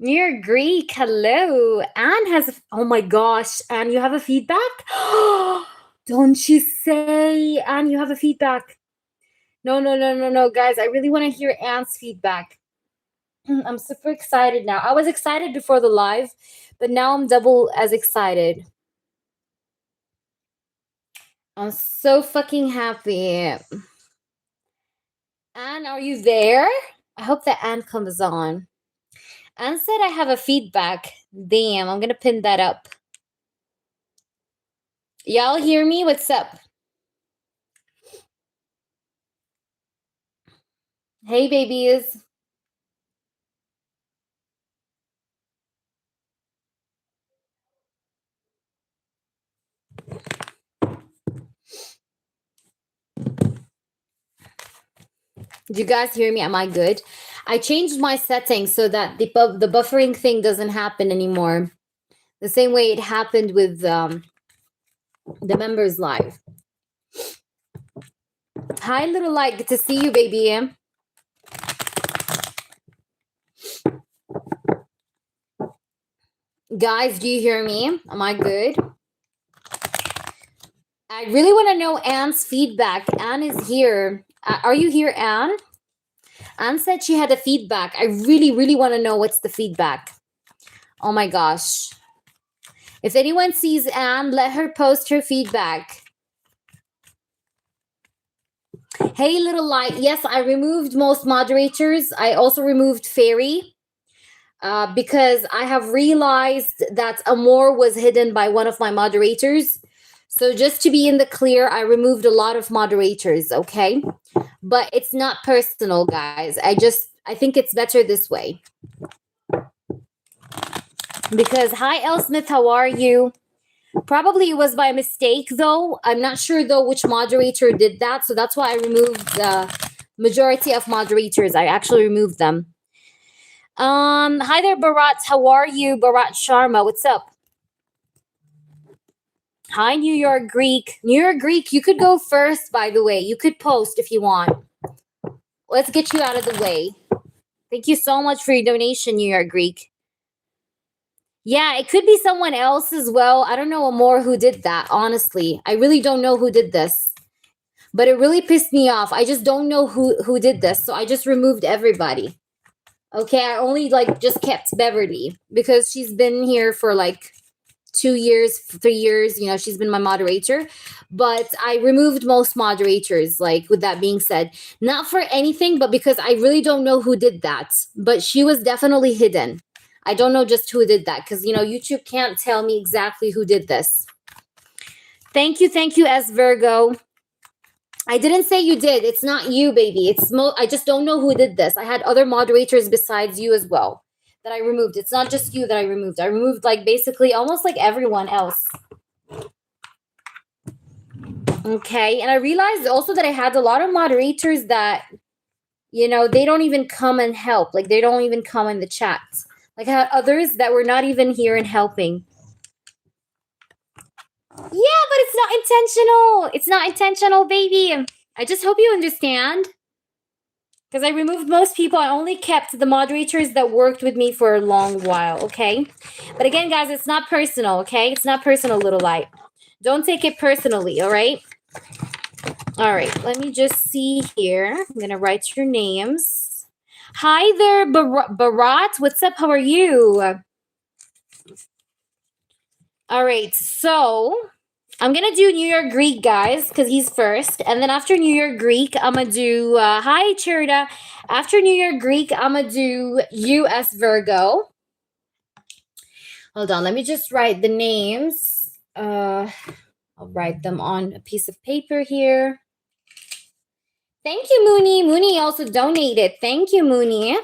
New York Greek, hello. Anne has, oh my gosh, Anne, you have a feedback? Don't you say, Anne, you have a feedback. No, guys, I really want to hear Anne's feedback. I'm super excited now. I was excited before the live, but now I'm double as excited. I'm so fucking happy. Anne, are you there? I hope that Anne comes on. Anne said I have a feedback. Damn, I'm gonna pin that up. Y'all hear me? What's up? Hey, babies. Do you guys hear me? Am I good? I changed my settings so that the buffering thing doesn't happen anymore. The same way it happened with the members live. Hi, little light. Good to see you, baby. Guys, do you hear me? Am I good? I really want to know Anne's feedback. Anne is here. Are you here, Anne? Anne said she had a feedback. I really want to know what's the feedback. Oh my gosh. If anyone sees Anne, let her post her feedback. Hey, little light. Yes, I removed most moderators. I also removed Fairy because I have realized that Amor was hidden by one of my moderators. So just to be in the clear, I removed a lot of moderators, okay? But it's not personal, guys. I think it's better this way. Because, hi, El Smith, how are you? Probably it was by mistake, though. I'm not sure, though, which moderator did that. So that's why I removed the majority of moderators. I actually removed them. Hi there, Bharat. How are you? Bharat Sharma, what's up? Hi, New York Greek. New York Greek, you could go first, by the way. You could post if you want. Let's get you out of the way. Thank you so much for your donation, New York Greek. Yeah, it could be someone else as well. I don't know more who did that, honestly. I really don't know who did this. But it really pissed me off. I just don't know who did this. So I just removed everybody. Okay, I only just kept Beverly because she's been here for 2 years, 3 years. You know, she's been my moderator. But I removed most moderators, with that being said. Not for anything, but because I really don't know who did that. But she was definitely hidden. I don't know just who did that because, YouTube can't tell me exactly who did this. Thank you, S. Virgo. I didn't say you did. It's not you, baby. I just don't know who did this. I had other moderators besides you as well that I removed. It's not just you that I removed. I removed basically almost everyone else. Okay, and I realized also that I had a lot of moderators that, they don't even come and help. They don't even come in the chat. I had others that were not even here and helping. Yeah, but it's not intentional. It's not intentional, baby. I just hope you understand. Because I removed most people. I only kept the moderators that worked with me for a long while, okay? But again, guys, it's not personal, okay? It's not personal, little light. Don't take it personally, all right? All right, let me just see here. I'm going to write your names. Hi there, Bharat. What's up? How are you? All right, so I'm going to do New York Greek, guys, because he's first. And then after New York Greek, I'm going to do, hi, Cherda. After New York Greek, I'm going to do US Virgo. Hold on, let me just write the names. I'll write them on a piece of paper here. Thank you, Mooney. Mooney also donated. Thank you, Mooney.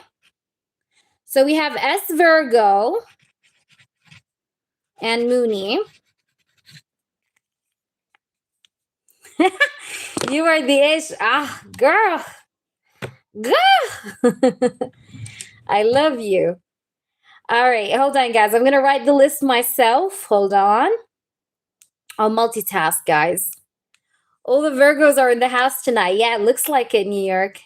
So we have S Virgo and Mooney. You are the ish. Ah, girl. I love you. All right, hold on, guys. I'm going to write the list myself. Hold on. I'll multitask, guys. All the Virgos are in the house tonight. Yeah, it looks like it, New York.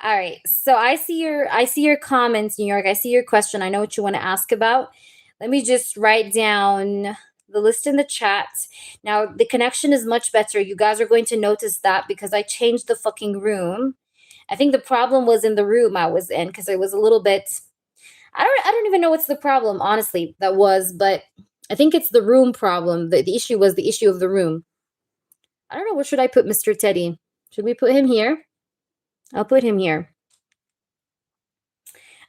All right. So I see your comments, New York. I see your question. I know what you want to ask about. Let me just write down the list in the chat. Now the connection is much better. You guys are going to notice that because I changed the fucking room. I think the problem was in the room I was in because it was a little bit. I don't even know what's the problem, honestly. That was, but I think it's the room problem. The issue was the issue of the room. I don't know. Where should I put Mr. Teddy? Should we put him here? I'll put him here.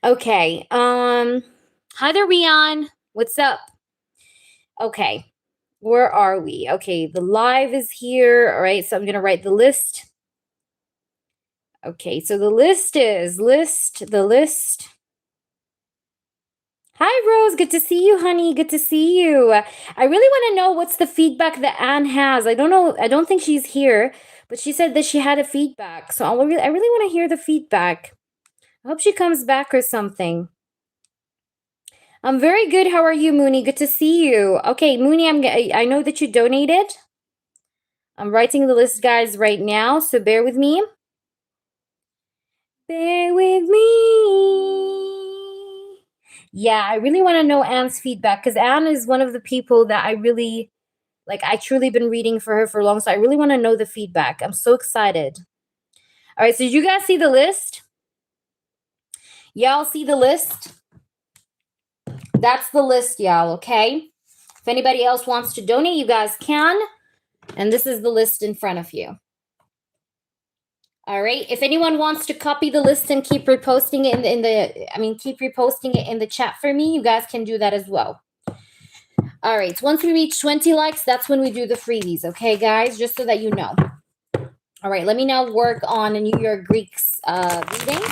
Okay. Hi there, Rion. What's up? Okay. Where are we? Okay, the live is here. All right, so I'm gonna write the list. Okay, so the list is the list. Hi, Rose. Good to see you, honey. Good to see you. I really want to know what's the feedback that Anne has. I don't know. I don't think she's here, but she said that she had a feedback. So I really want to hear the feedback. I hope she comes back or something. I'm very good. How are you, Mooney? Good to see you. Okay, Mooney, I know that you donated. I'm writing the list, guys, right now, so bear with me. Bear with me. Yeah, I really want to know Anne's feedback because Anne is one of the people that I really like. I truly been reading for her for long, so I really want to know the feedback. I'm so excited. All right, so did you guys see the list? Y'all see the list? That's the list, y'all, okay? If anybody else wants to donate, you guys can. And this is the list in front of you. All right. If anyone wants to copy the list and keep reposting it keep reposting it in the chat for me, you guys can do that as well. All right. So once we reach 20 likes, that's when we do the freebies. Okay, guys, just so that you know. All right. Let me now work on a New York Greek's reading.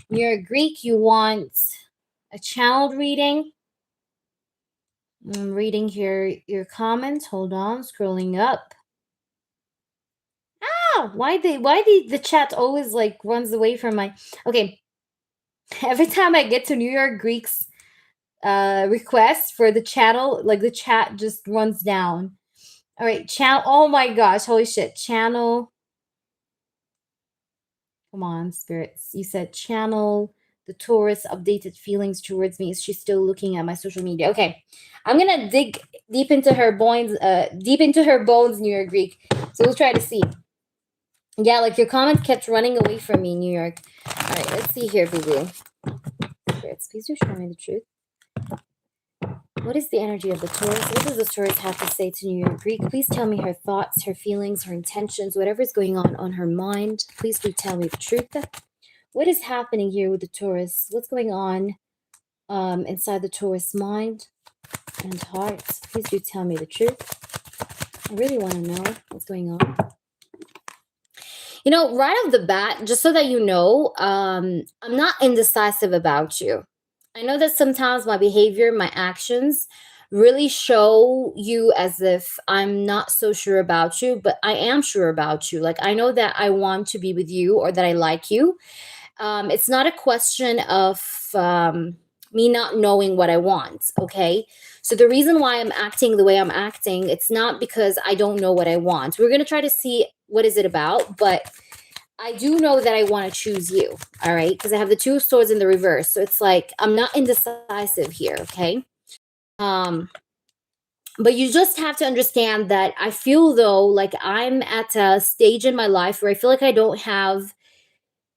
New York Greek, you want a channeled reading? I'm reading here your comments. Hold on, scrolling up. Why the chat always like runs away from my okay. Every time I get to New York Greek's requests for the channel, like the chat just runs down. All right, channel. Oh my gosh, holy shit, channel. Come on, spirits. You said channel the Taurus updated feelings towards me. Is she still looking at my social media? Okay, I'm gonna dig deep into her bones. New York Greek. So we'll try to see. Yeah, like your comments kept running away from me, New York. All right, let's see here, boo-boo. Spirits, please do show me the truth. What is the energy of the Taurus? What does the Taurus have to say to New York Greek? Please tell me her thoughts, her feelings, her intentions, whatever's going on her mind. Please do tell me the truth. What is happening here with the Taurus? What's going on inside the Taurus mind and heart? Please do tell me the truth. I really want to know what's going on. You know, right off the bat, just so that you know, I'm not indecisive about you. I know that sometimes my behavior, my actions really show you as if I'm not so sure about you, but I am sure about you. Like, I know that I want to be with you or that I like you. It's not a question of me not knowing what I want, okay? So the reason why I'm acting the way I'm acting, it's not because I don't know what I want. We're going to try to see what is it about, but I do know that I want to choose you, all right? Because I have the Two of Swords in the reverse. So it's like I'm not indecisive here, okay? But you just have to understand that I feel though like I'm at a stage in my life where I feel like I don't have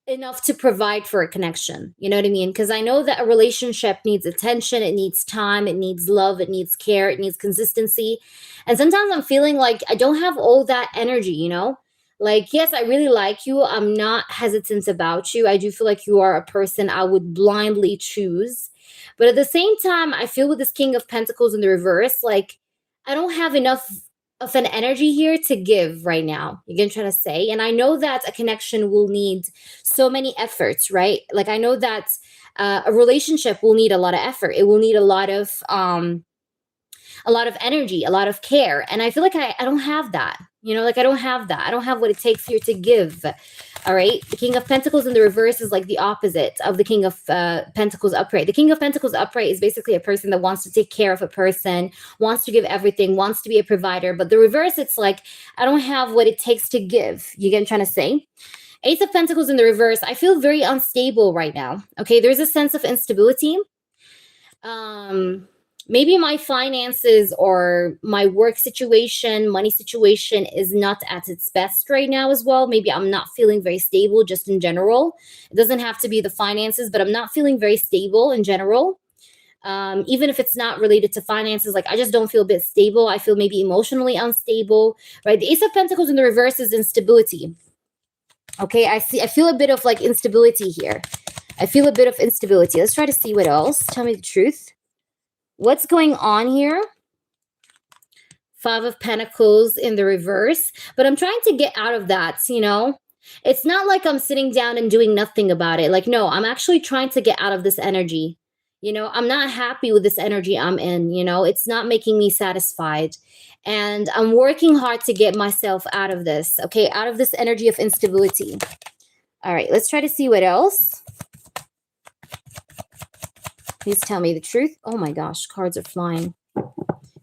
enough to provide for a connection. You know what I mean? Because I know that a relationship needs attention, it needs time, it needs love, it needs care, it needs consistency. And sometimes I'm feeling like I don't have all that energy, you know? Like, yes, I really like you. I'm not hesitant about you. I do feel like you are a person I would blindly choose. But at the same time, I feel with this King of Pentacles in the reverse, like I don't have enough of an energy here to give right now. You get what I'm trying to say? And I know that a connection will need so many efforts, right? Like I know that a relationship will need a lot of effort. It will need a lot of energy, a lot of care. And I feel like I don't have that. You know, like I don't have that. I don't have what it takes here to give. All right. The King of Pentacles in the reverse is like the opposite of the King of Pentacles upright. The King of Pentacles upright is basically a person that wants to take care of a person, wants to give everything, wants to be a provider. But the reverse, it's like, I don't have what it takes to give. You get what I'm trying to say? Ace of Pentacles in the reverse. I feel very unstable right now. Okay, there's a sense of instability. Maybe my finances or my work situation, money situation is not at its best right now as well. Maybe I'm not feeling very stable just in general. It doesn't have to be the finances, but I'm not feeling very stable in general. Even if it's not related to finances, like I just don't feel a bit stable. I feel maybe emotionally unstable, right? The Ace of Pentacles in the reverse is instability. Okay, I feel a bit of like instability here. I feel a bit of instability. Let's try to see what else. Tell me the truth. What's going on here? Five of Pentacles in the reverse. But I'm trying to get out of that, you know? It's not like I'm sitting down and doing nothing about it. Like, no, I'm actually trying to get out of this energy. You know, I'm not happy with this energy I'm in, you know? It's not making me satisfied. And I'm working hard to get myself out of this, okay? Out of this energy of instability. All right, let's try to see what else. Please tell me the truth. Oh my gosh, cards are flying.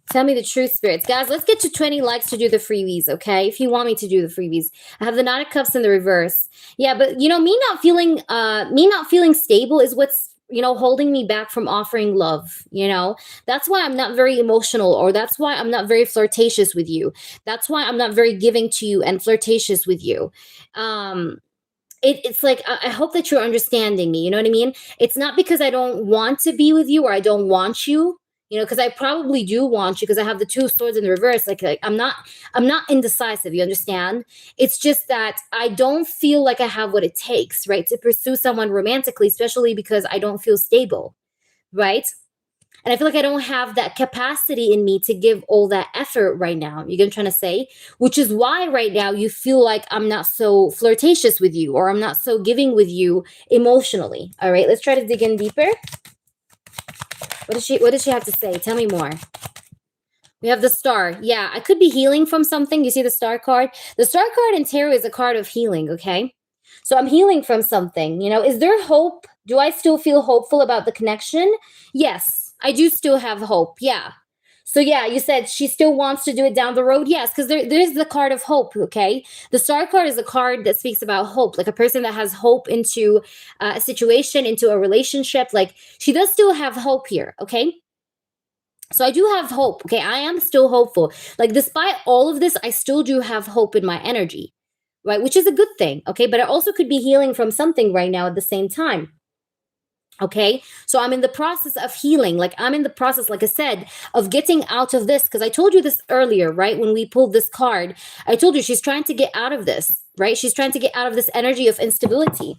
Tell me the truth, spirits. Guys, let's get to 20 likes to do the freebies, okay? If you want me to do the freebies. I have the Knight of Cups in the reverse. Yeah, but you know, me not feeling stable is what's, you know, holding me back from offering love, you know? That's why I'm not very emotional, or that's why I'm not very flirtatious with you. That's why I'm not very giving to you and flirtatious with you. It's like, I hope that you're understanding me. You know what I mean? It's not because I don't want to be with you or I don't want you, you know, because I probably do want you because I have the Two of Swords in the reverse. Like I'm not indecisive. You understand? It's just that I don't feel like I have what it takes, right, to pursue someone romantically, especially because I don't feel stable, right? And I feel like I don't have that capacity in me to give all that effort right now. You get what I'm trying to say? Which is why right now you feel like I'm not so flirtatious with you, or I'm not so giving with you emotionally. All right, let's try to dig in deeper. What does she have to say? Tell me more. We have the Star. Yeah, I could be healing from something. You see the Star card? The Star card in tarot is a card of healing, okay? So I'm healing from something. You know, is there hope? Do I still feel hopeful about the connection? Yes. I do still have hope. Yeah. So yeah, you said she still wants to do it down the road. Yes, because there's the card of hope. Okay. The Star card is a card that speaks about hope, like a person that has hope into a situation, into a relationship. Like she does still have hope here. Okay. So I do have hope. Okay. I am still hopeful. Like despite all of this, I still do have hope in my energy, right? Which is a good thing. Okay. But I also could be healing from something right now at the same time. Okay, so I'm in the process of healing. Like I'm in the process, like I said, of getting out of this. Because I told you this earlier, right? When we pulled this card, I told you she's trying to get out of this, right? She's trying to get out of this energy of instability.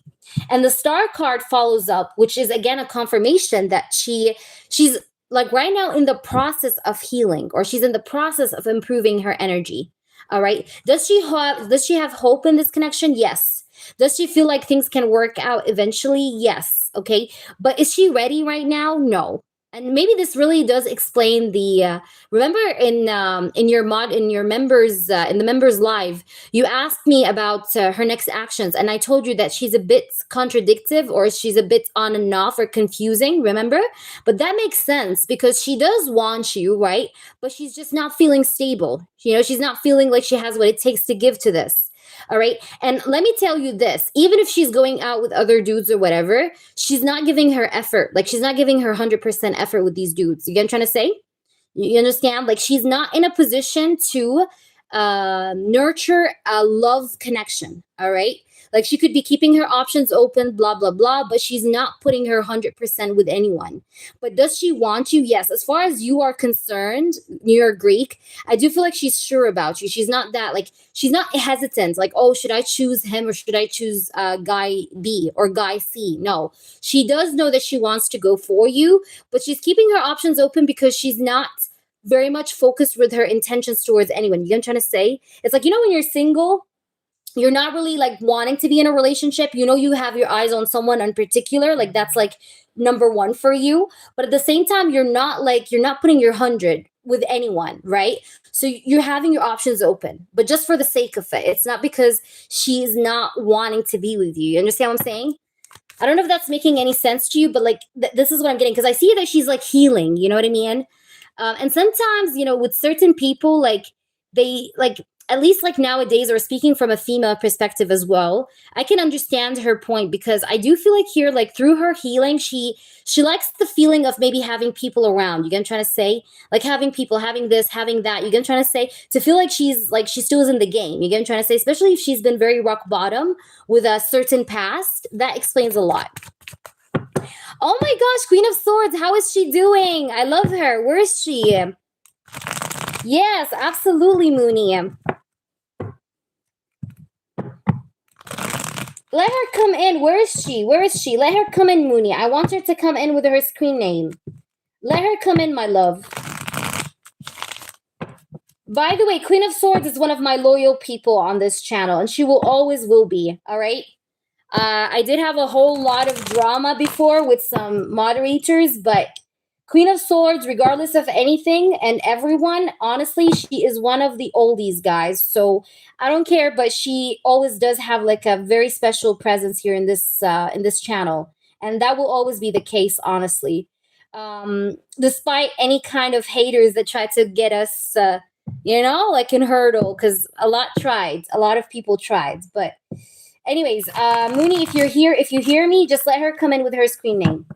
And the Star card follows up, which is again a confirmation that she's like right now in the process of healing, or she's in the process of improving her energy. All right. Does she have hope in this connection? Yes. Does she feel like things can work out eventually? Yes. Okay. But is she ready right now? No. And maybe this really does explain the remember in your members in the members live, you asked me about her next actions, and I told you that she's a bit contradictive, or she's a bit on and off, or confusing, remember? But that makes sense because she does want you, right? But she's just not feeling stable. You know, she's not feeling like she has what it takes to give to this. All right. And let me tell you this, even if she's going out with other dudes or whatever, she's not giving her effort. Like she's not giving her 100% effort with these dudes. You get what I'm trying to say? You understand? Like she's not in a position to nurture a love connection. All right. Like she could be keeping her options open, blah, blah, blah, but she's not putting her 100% with anyone. But does she want you? Yes. As far as you are concerned, New York Greek, I do feel like she's sure about you. She's not that, like, she's not hesitant. Like, oh, should I choose him or should I choose guy B or guy C? No, she does know that she wants to go for you, but she's keeping her options open because she's not very much focused with her intentions towards anyone. You know what I'm trying to say? It's like, you know, when you're single, you're not really like wanting to be in a relationship. You know, you have your eyes on someone in particular. Like that's like number one for you. But at the same time, you're not putting your 100 with anyone, right? So you're having your options open, but just for the sake of it. It's not because she's not wanting to be with you. You understand what I'm saying? I don't know if that's making any sense to you, but like this is what I'm getting. Because I see that she's like healing. You know what I mean? And sometimes, you know, with certain people, like they like at least like nowadays, or speaking from a female perspective as well, I can understand her point, because I do feel like here, like through her healing, she likes the feeling of maybe having people around. You get what I'm trying to say? Like having people, having this, having that. You get what I'm trying to say? To feel like she still is in the game. You get what I'm trying to say? Especially if she's been very rock bottom with a certain past. That explains a lot. Oh my gosh, Queen of Swords, how is she doing? I love her. Where is she? Yes, absolutely, Mooney. Let her come in. Where is she? Where is she? Let her come in, Mooney. I want her to come in with her screen name. Let her come in, my love. By the way, Queen of Swords is one of my loyal people on this channel, and she will be, all right? I did have a whole lot of drama before with some moderators, but Queen of Swords, regardless of anything and everyone, honestly, she is one of the oldies, guys. So I don't care, but she always does have like a very special presence here in this channel, and that will always be the case, honestly. Despite any kind of haters that try to get us, like in hurdle, because a lot of people tried, but. Anyways, Mooney, if you're here, if you hear me, just let her come in with her screen name.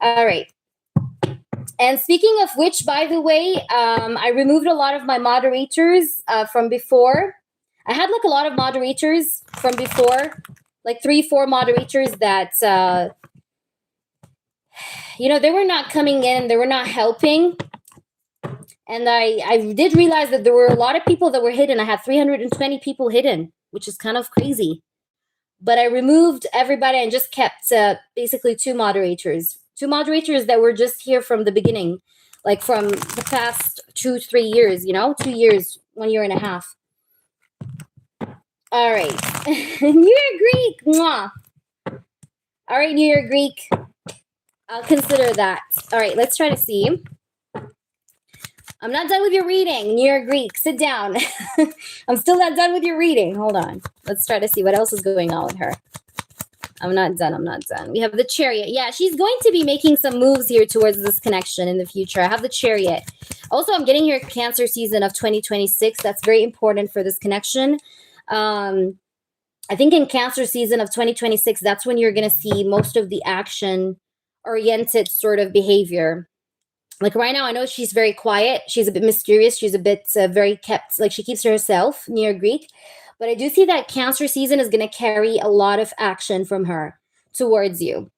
All right. And speaking of which, by the way, I removed a lot of my moderators from before. I had like a lot of moderators from before, like 3-4 moderators that, they were not coming in, they were not helping. And I did realize that there were a lot of people that were hidden. I had 320 people hidden, which is kind of crazy. But I removed everybody and just kept basically 2 moderators. 2 moderators that were just here from the beginning, like from the past 2-3 years, 2 years, 1 year and a half. All right. New Year Greek. Mwah. All right, New Year Greek. I'll consider that. All right, let's try to see. I'm not done with your reading, New Year Greek. Sit down. I'm still not done with your reading. Hold on. Let's try to see what else is going on with her. I'm not done. We have the Chariot. Yeah, she's going to be making some moves here towards this connection in the future. I have the Chariot. Also, I'm getting here Cancer season of 2026. That's very important for this connection. I think in Cancer season of 2026, that's when you're going to see most of the action-oriented sort of behavior. Like right now, I know she's very quiet. She's a bit mysterious. She's a bit very kept, like she keeps to herself, New Year Greek. But I do see that Cancer season is going to carry a lot of action from her towards you.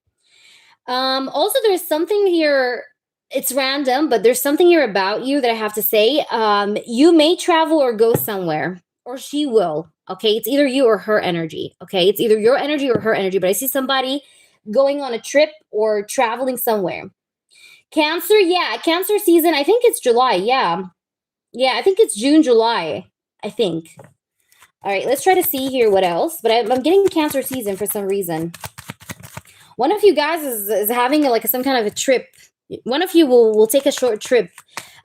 Also, there's something here. It's random, but there's something here about you that I have to say. You may travel or go somewhere, or she will. Okay, it's either you or her energy. Okay, it's either your energy or her energy. But I see somebody going on a trip or traveling somewhere. Cancer, yeah, Cancer season. I think it's July. Yeah, I think it's June, July. I think. All right, let's try to see here what else. But I'm getting Cancer season for some reason. One of you guys is having like some kind of a trip. One of you will take a short trip.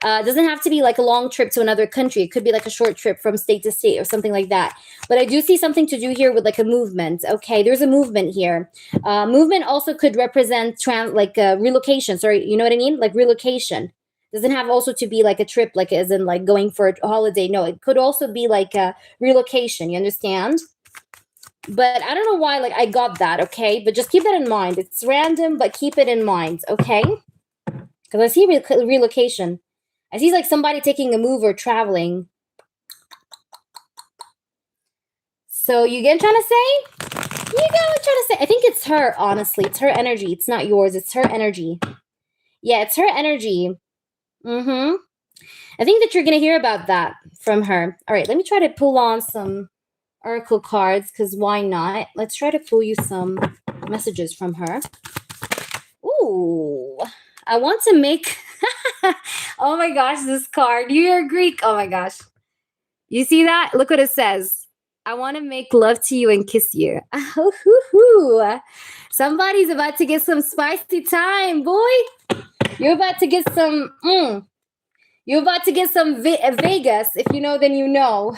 Doesn't have to be like a long trip to another country. It could be like a short trip from state to state or something like that. But I do see something to do here with like a movement. Okay, there's a movement here. Movement also could represent relocation. Sorry, you know what I mean? Like relocation. Doesn't have also to be like a trip, like as in like going for a holiday. No, it could also be like a relocation. You understand? But I don't know why like I got that. Okay, but just keep that in mind. It's random, but keep it in mind. Okay, because I see relocation. I see like somebody taking a move or traveling. So you get what I'm trying to say? You get what I'm trying to say? I think it's her, honestly. It's her energy. It's not yours. It's her energy. Yeah, it's her energy. I think that you're going to hear about that from her. All right, let me try to pull on some oracle cards, because why not? Let's try to pull you some messages from her. Ooh, I want to make... Oh my gosh, this card. You're Greek. Oh my gosh. You see that? Look what it says. I want to make love to you and kiss you. Somebody's about to get some spicy time, boy. You're about to get some... You're about to get some Vegas. If you know, then you know.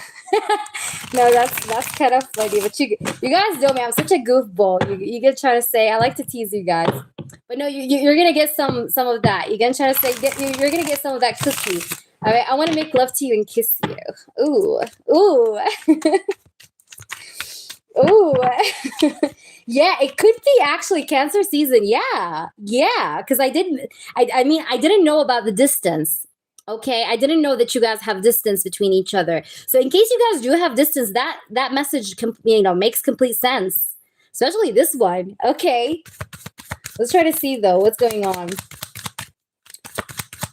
No, that's kind of funny. But you guys know me. I'm such a goofball. You get trying to say, I like to tease you guys. But no, you're gonna get some of that. You're gonna try to say you're gonna get some of that cookie. All right, I want to make love to you and kiss you. Ooh, ooh, ooh. Yeah, it could be actually Cancer season. Yeah, because I mean, I didn't know about the distance. Okay, I didn't know that you guys have distance between each other. So in case you guys do have distance, that message makes complete sense. Especially this one. Okay, let's try to see though what's going on.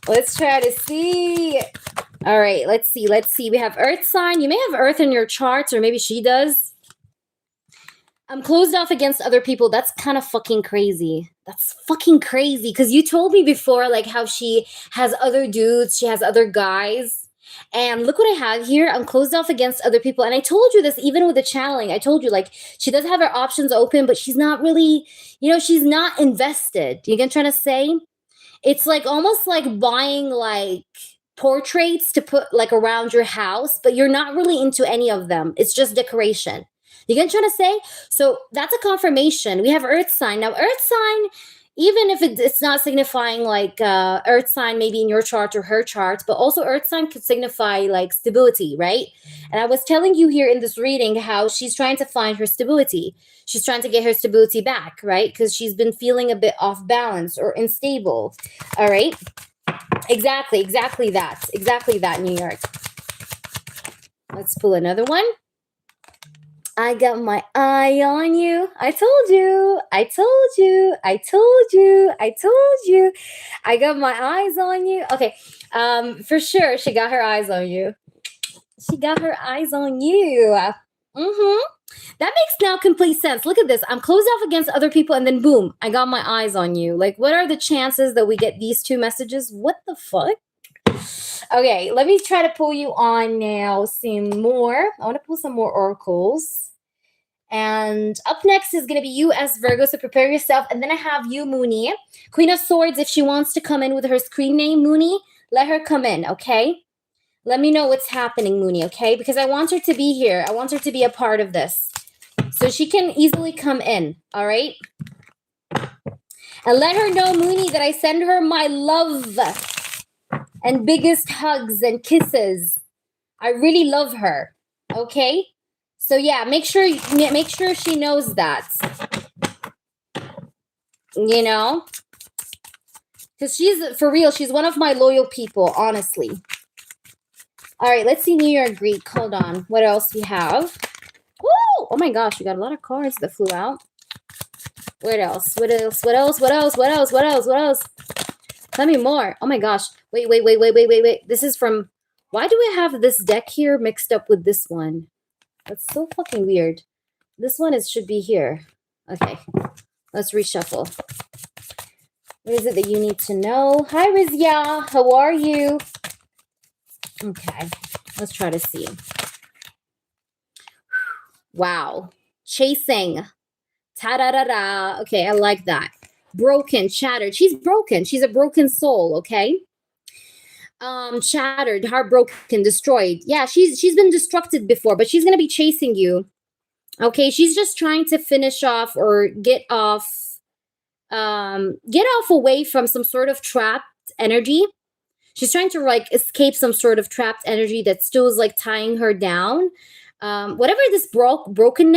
Let's try to see. All right, let's see. We have Earth sign. You may have Earth in your charts, or maybe she does. I'm closed off against other people. That's kind of fucking crazy. That's fucking crazy. Because you told me before, like, how she has other dudes, she has other guys. And look what I have here. I'm closed off against other people. And I told you this even with the channeling. I told you, like, she does have her options open, but she's not really, she's not invested. You get what I'm trying to say? It's like almost like buying, like, portraits to put, like, around your house, but you're not really into any of them. It's just decoration. You get what I'm trying to say? So that's a confirmation. We have Earth sign. Now, Earth sign, even if it's not signifying like Earth sign maybe in your chart or her chart, but also Earth sign could signify like stability, right? And I was telling you here in this reading how she's trying to find her stability. She's trying to get her stability back, right? Because she's been feeling a bit off balance or unstable. All right? Exactly that, New York. Let's pull another one. I got my eye on you. I told you. I got my eyes on you. Okay. For sure, she got her eyes on you. That makes now complete sense. Look at this. I'm closed off against other people, and then boom, I got my eyes on you. Like, what are the chances that we get these two messages? What the fuck? Okay, let me try to pull you on now. Some more. I want to pull some more oracles. And up next is going to be you as Virgo, so prepare yourself. And then I have you, Mooney. Queen of Swords, if she wants to come in with her screen name, Mooney, let her come in, okay? Let me know what's happening, Mooney, okay? Because I want her to be here. I want her to be a part of this. So she can easily come in, all right? And let her know, Mooney, that I send her my love and biggest hugs and kisses. I really love her, okay? So yeah, make sure she knows that. Because she's, for real, she's one of my loyal people, honestly. All right, let's see New York Greek. Hold on. What else we have? Woo! Oh my gosh, we got a lot of cards that flew out. What else? Tell me more. Oh my gosh. Wait. This is from, why do I have this deck here mixed up with this one? That's so fucking weird. This one should be here. Okay, let's reshuffle. What is it that you need to know? Hi, Rizya. How are you? Okay, let's try to see. Wow. Chasing. Ta-da-da-da. Okay, I like that. Broken, shattered. She's broken. She's a broken soul, okay? Shattered, heartbroken, destroyed. Yeah, she's been destructed before, but she's gonna be chasing you. Okay, she's just trying to finish off or get off away from some sort of trapped energy. She's trying to like escape some sort of trapped energy that still is like tying her down. Whatever this broken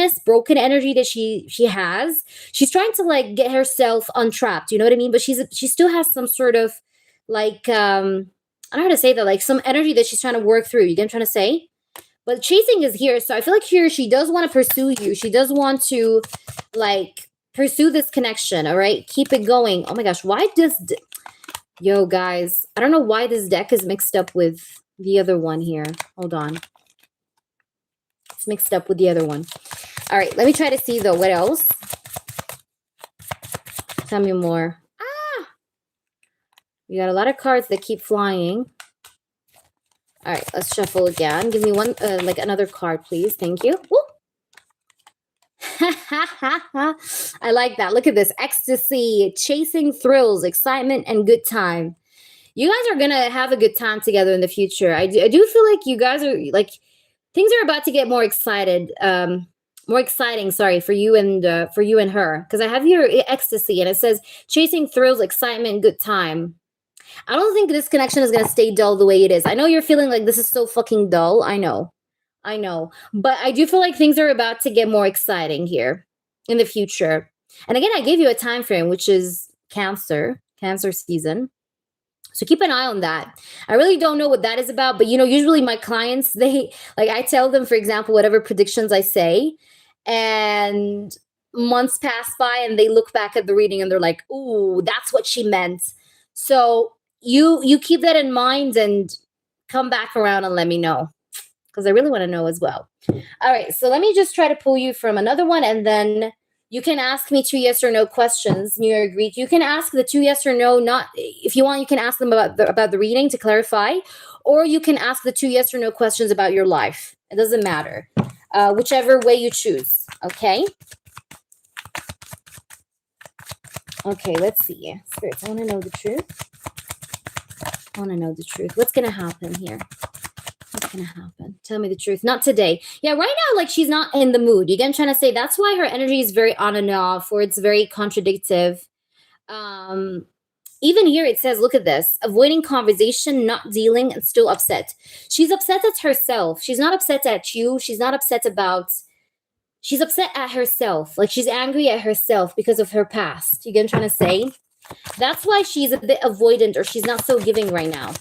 energy that she has, she's trying to like get herself untrapped. You know what I mean? But she still has some sort of like I don't know how to say that, like some energy that she's trying to work through. You get what I'm trying to say? But chasing is here. So I feel like here she does want to pursue you. She does want to like pursue this connection. All right. Keep it going. Oh my gosh. Why does yo guys, I don't know why this deck is mixed up with the other one here. Hold on. It's mixed up with the other one. All right. Let me try to see though. What else? Tell me more. We got a lot of cards that keep flying. All right, let's shuffle again. Give me one, like another card, please. Thank you. I like that. Look at this. Ecstasy, chasing thrills, excitement, and good time. You guys are going to have a good time together in the future. I do feel like you guys are, like, things are about to get more exciting, sorry, for you and her. Because I have here ecstasy, and it says chasing thrills, excitement, good time. I don't think this connection is going to stay dull the way it is. I know you're feeling like this is so fucking dull. I know. But I do feel like things are about to get more exciting here in the future. And again, I gave you a time frame, which is Cancer season. So keep an eye on that. I really don't know what that is about, but usually my clients, I tell them, for example, whatever predictions I say, and months pass by and they look back at the reading and they're like, "Ooh, that's what she meant." So you keep that in mind and come back around and let me know, because I really want to know as well. All right, so let me just try to pull you from another one, and then you can ask me 2 yes or no questions, New York Greek. You can ask the 2 yes or no, not if you want, you can ask them about the reading to clarify, or you can ask the 2 yes or no questions about your life. It doesn't matter. Whichever way you choose, okay? Okay, let's see. Spirits, I want to know the truth. What's going to happen here? What's going to happen? Tell me the truth. Not today. Yeah, right now, like, she's not in the mood. You get what I'm trying to say? That's why her energy is very on and off, or it's very contradictive. Even here it says, look at this: avoiding conversation, not dealing, and still upset. She's upset at herself. She's not upset at you. She's upset at herself. Like, she's angry at herself because of her past. You get what I'm trying to say? That's why she's a bit avoidant, or she's not so giving right now.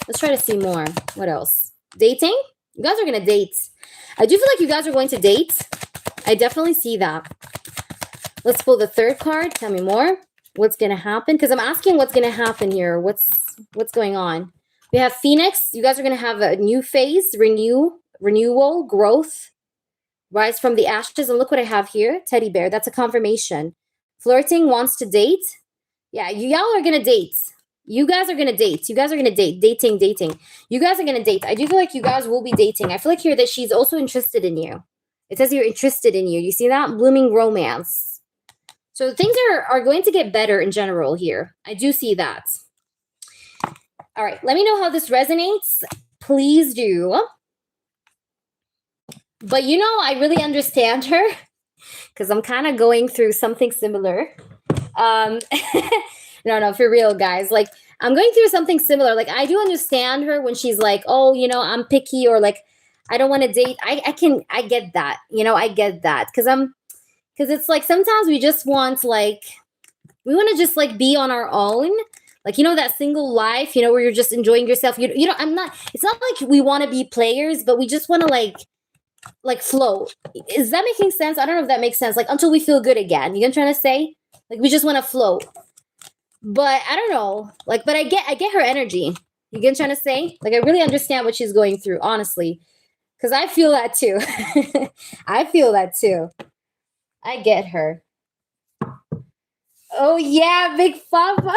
Let's try to see more. What else? Dating? You guys are going to date. I do feel like you guys are going to date. I definitely see that. Let's pull the third card. Tell me more. What's going to happen? Because I'm asking what's going to happen here. What's going on? We have Phoenix. You guys are going to have a new phase, renewal, growth, rise from the ashes. And look what I have here. Teddy bear. That's a confirmation. Flirting, wants to date. Yeah, y'all are going to date. You guys are going to date. Dating. You guys are going to date. I do feel like you guys will be dating. I feel like here that she's also interested in you. It says you're interested in you. You see that? Blooming romance. So things are going to get better in general here. I do see that. All right. Let me know how this resonates. Please do. But I really understand her, because I'm kind of going through something similar. No, for real, guys. Like, I'm going through something similar. Like, I do understand her when she's like, oh, I'm picky, or like, I don't want to date. I get that. I get that. Because it's like, sometimes we just want, like, we want to just, like, be on our own. Like, that single life, where you're just enjoying yourself. It's not like we want to be players, but we just want to, like flow. Is that making sense? I don't know if that makes sense. Like, until we feel good again. You know what I'm trying to say? Like, we just want to float. But I don't know. Like, but I get her energy. You get what I'm trying to say? Like, I really understand what she's going through, honestly. Because I feel that too. I feel that too. I get her. Oh, yeah, Big Papa.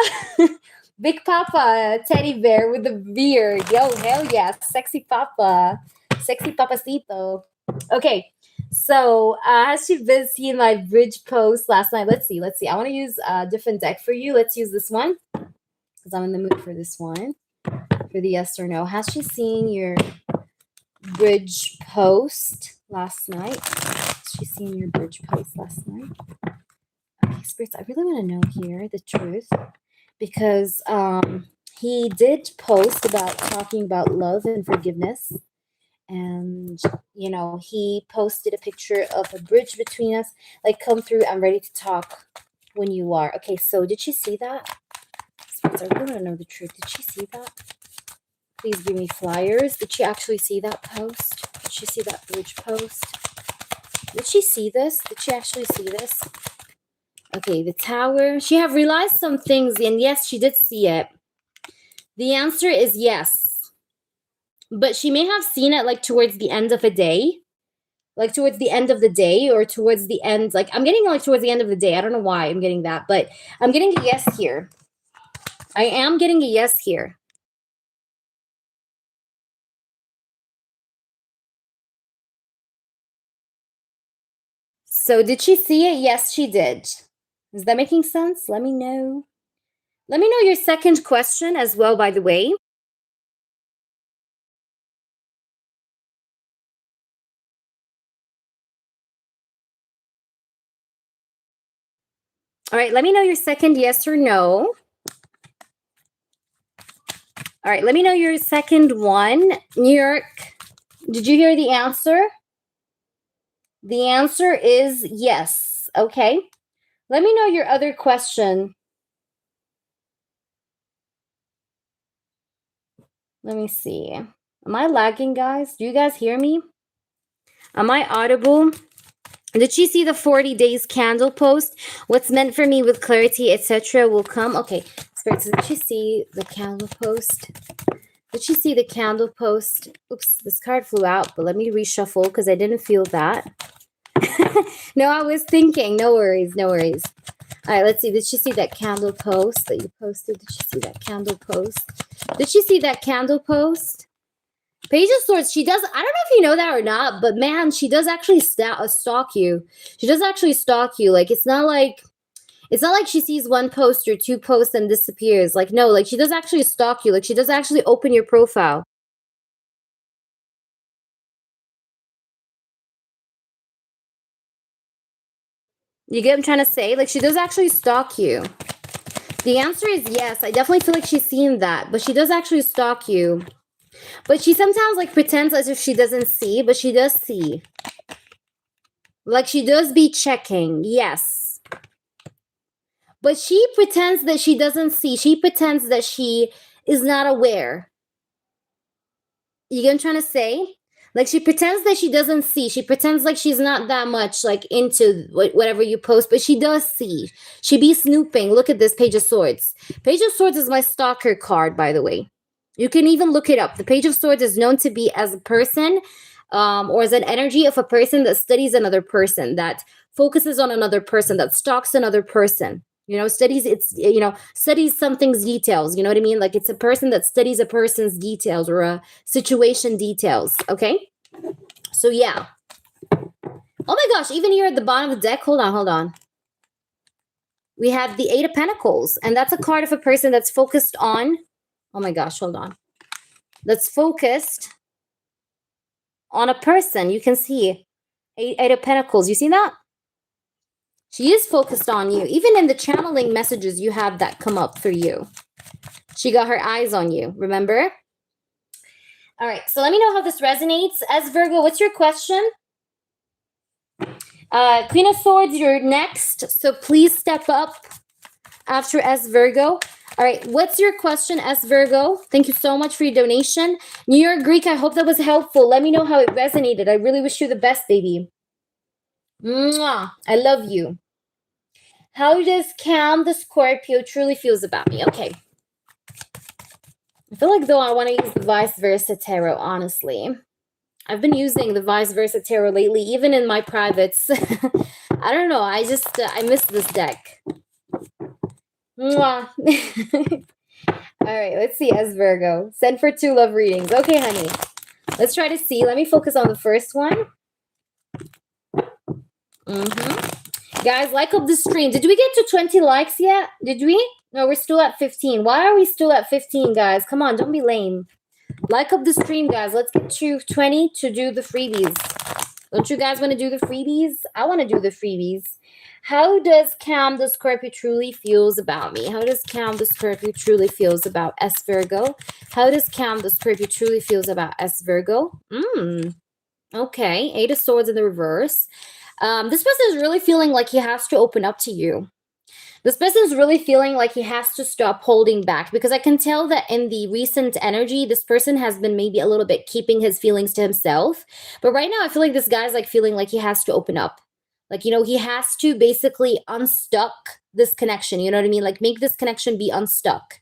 Big Papa teddy bear with the beard. Yo, hell yeah. Sexy Papa. Sexy Papacito. Okay. So, has she been seeing my bridge post last night? Let's see. I want to use a different deck for you. Let's use this one, because I'm in the mood for this one. For the yes or no. Has she seen your bridge post last night? Has she seen your bridge post last night? Okay, spirits, I really want to know here the truth, because he did post about talking about love and forgiveness. And, he posted a picture of a bridge between us. Like, come through, I'm ready to talk when you are. Okay, so did she see that? Spirits, I really want to know the truth. Did she see that? Please give me flyers. Did she actually see that post? Did she see that bridge post? Did she see this? Did she actually see this? Okay, the tower. She have realized some things, and yes, she did see it. The answer is yes. But she may have seen it, like, towards the end of a day. Like, towards the end of the day, or towards the end. Like, I'm getting, like, towards the end of the day. I don't know why I'm getting that, but I'm getting a yes here. I am getting a yes here. So did she see it? Yes, she did. Is that making sense? Let me know. Let me know your second question as well, by the way. All right, let me know your second yes or no. All right, let me know your second one. New York, did you hear the answer? The answer is yes. Okay. Let me know your other question. Let me see. Am I lagging, guys? Do you guys hear me? Am I audible? Did she see the 40 days candle post? What's meant for me with clarity, etc. will come. Okay, Spirits, did she see the candle post? Did she see the candle post? Oops, this card flew out, but let me reshuffle because I didn't feel that. No, I was thinking. No worries, no worries. All right, let's see. Did she see that candle post that you posted? Did she see that candle post? Did she see that candle post? Page of Swords, she does, I don't know if you know that or not, but man, she does actually stalk you. She does actually stalk you. Like, it's not like she sees one post or two posts and disappears. Like, no, like, she does actually stalk you. Like, she does actually open your profile. You get what I'm trying to say? Like, she does actually stalk you. The answer is yes. I definitely feel like she's seen that, but she does actually stalk you. But she sometimes, like, pretends as if she doesn't see, but she does see. Like, she does be checking, yes. But she pretends that she doesn't see. She pretends that she is not aware. You get what I'm trying to say? Like, she pretends that she doesn't see. She pretends like she's not that much, like, into whatever you post, but she does see. She be snooping. Look at this Page of Swords. Page of Swords is my stalker card, by the way. You can even look it up. The Page of Swords is known to be as a person or as an energy of a person that studies another person, that focuses on another person, that stalks another person. You know, studies something's details. You know what I mean? Like, it's a person that studies a person's details or a situation details. Okay? So, yeah. Oh my gosh, even here at the bottom of the deck, hold on. We have the Eight of Pentacles, and that's a card of a person that's focused on, oh my gosh, hold on. That's focused on a person. You can see Eight of Pentacles. You see that? She is focused on you. Even in the channeling messages, you have that come up for you. She got her eyes on you, remember? All right, so let me know how this resonates. As Virgo, what's your question? Queen of Swords, you're next, so please step up after S Virgo. All right, what's your question, S Virgo? Thank you so much for your donation. New York Greek, I hope that was helpful. Let me know how it resonated. I really wish you the best, baby. Mwah. I love you. How does Cam the Scorpio truly feels about me? Okay. I feel like, though, I want to use the Vice Versa Tarot, honestly. I've been using the Vice Versa Tarot lately, even in my privates. I don't know. I miss this deck. Mwah. All right, let's see, as Virgo. Send for 2 love readings. Okay, honey. Let's try to see. Let me focus on the first one. Guys, like up the stream. Did we get to 20 likes yet? Did we? No, we're still at 15. Why are we still at 15, guys? Come on, don't be lame. Like up the stream, guys. Let's get to 20 to do the freebies. Don't you guys want to do the freebies? I want to do the freebies. How does Cam the Scorpio truly feels about me? How does Cam the Scorpio truly feels about S Virgo? How does Cam the Scorpio truly feels about S Virgo? Okay, 8 of Swords in the reverse. This person is really feeling like he has to open up to you. This person is really feeling like he has to stop holding back, because I can tell that in the recent energy, this person has been maybe a little bit keeping his feelings to himself. But right now, I feel like this guy's like feeling like he has to open up. Like, you know, he has to basically unstuck this connection. You know what I mean? Like, make this connection be unstuck.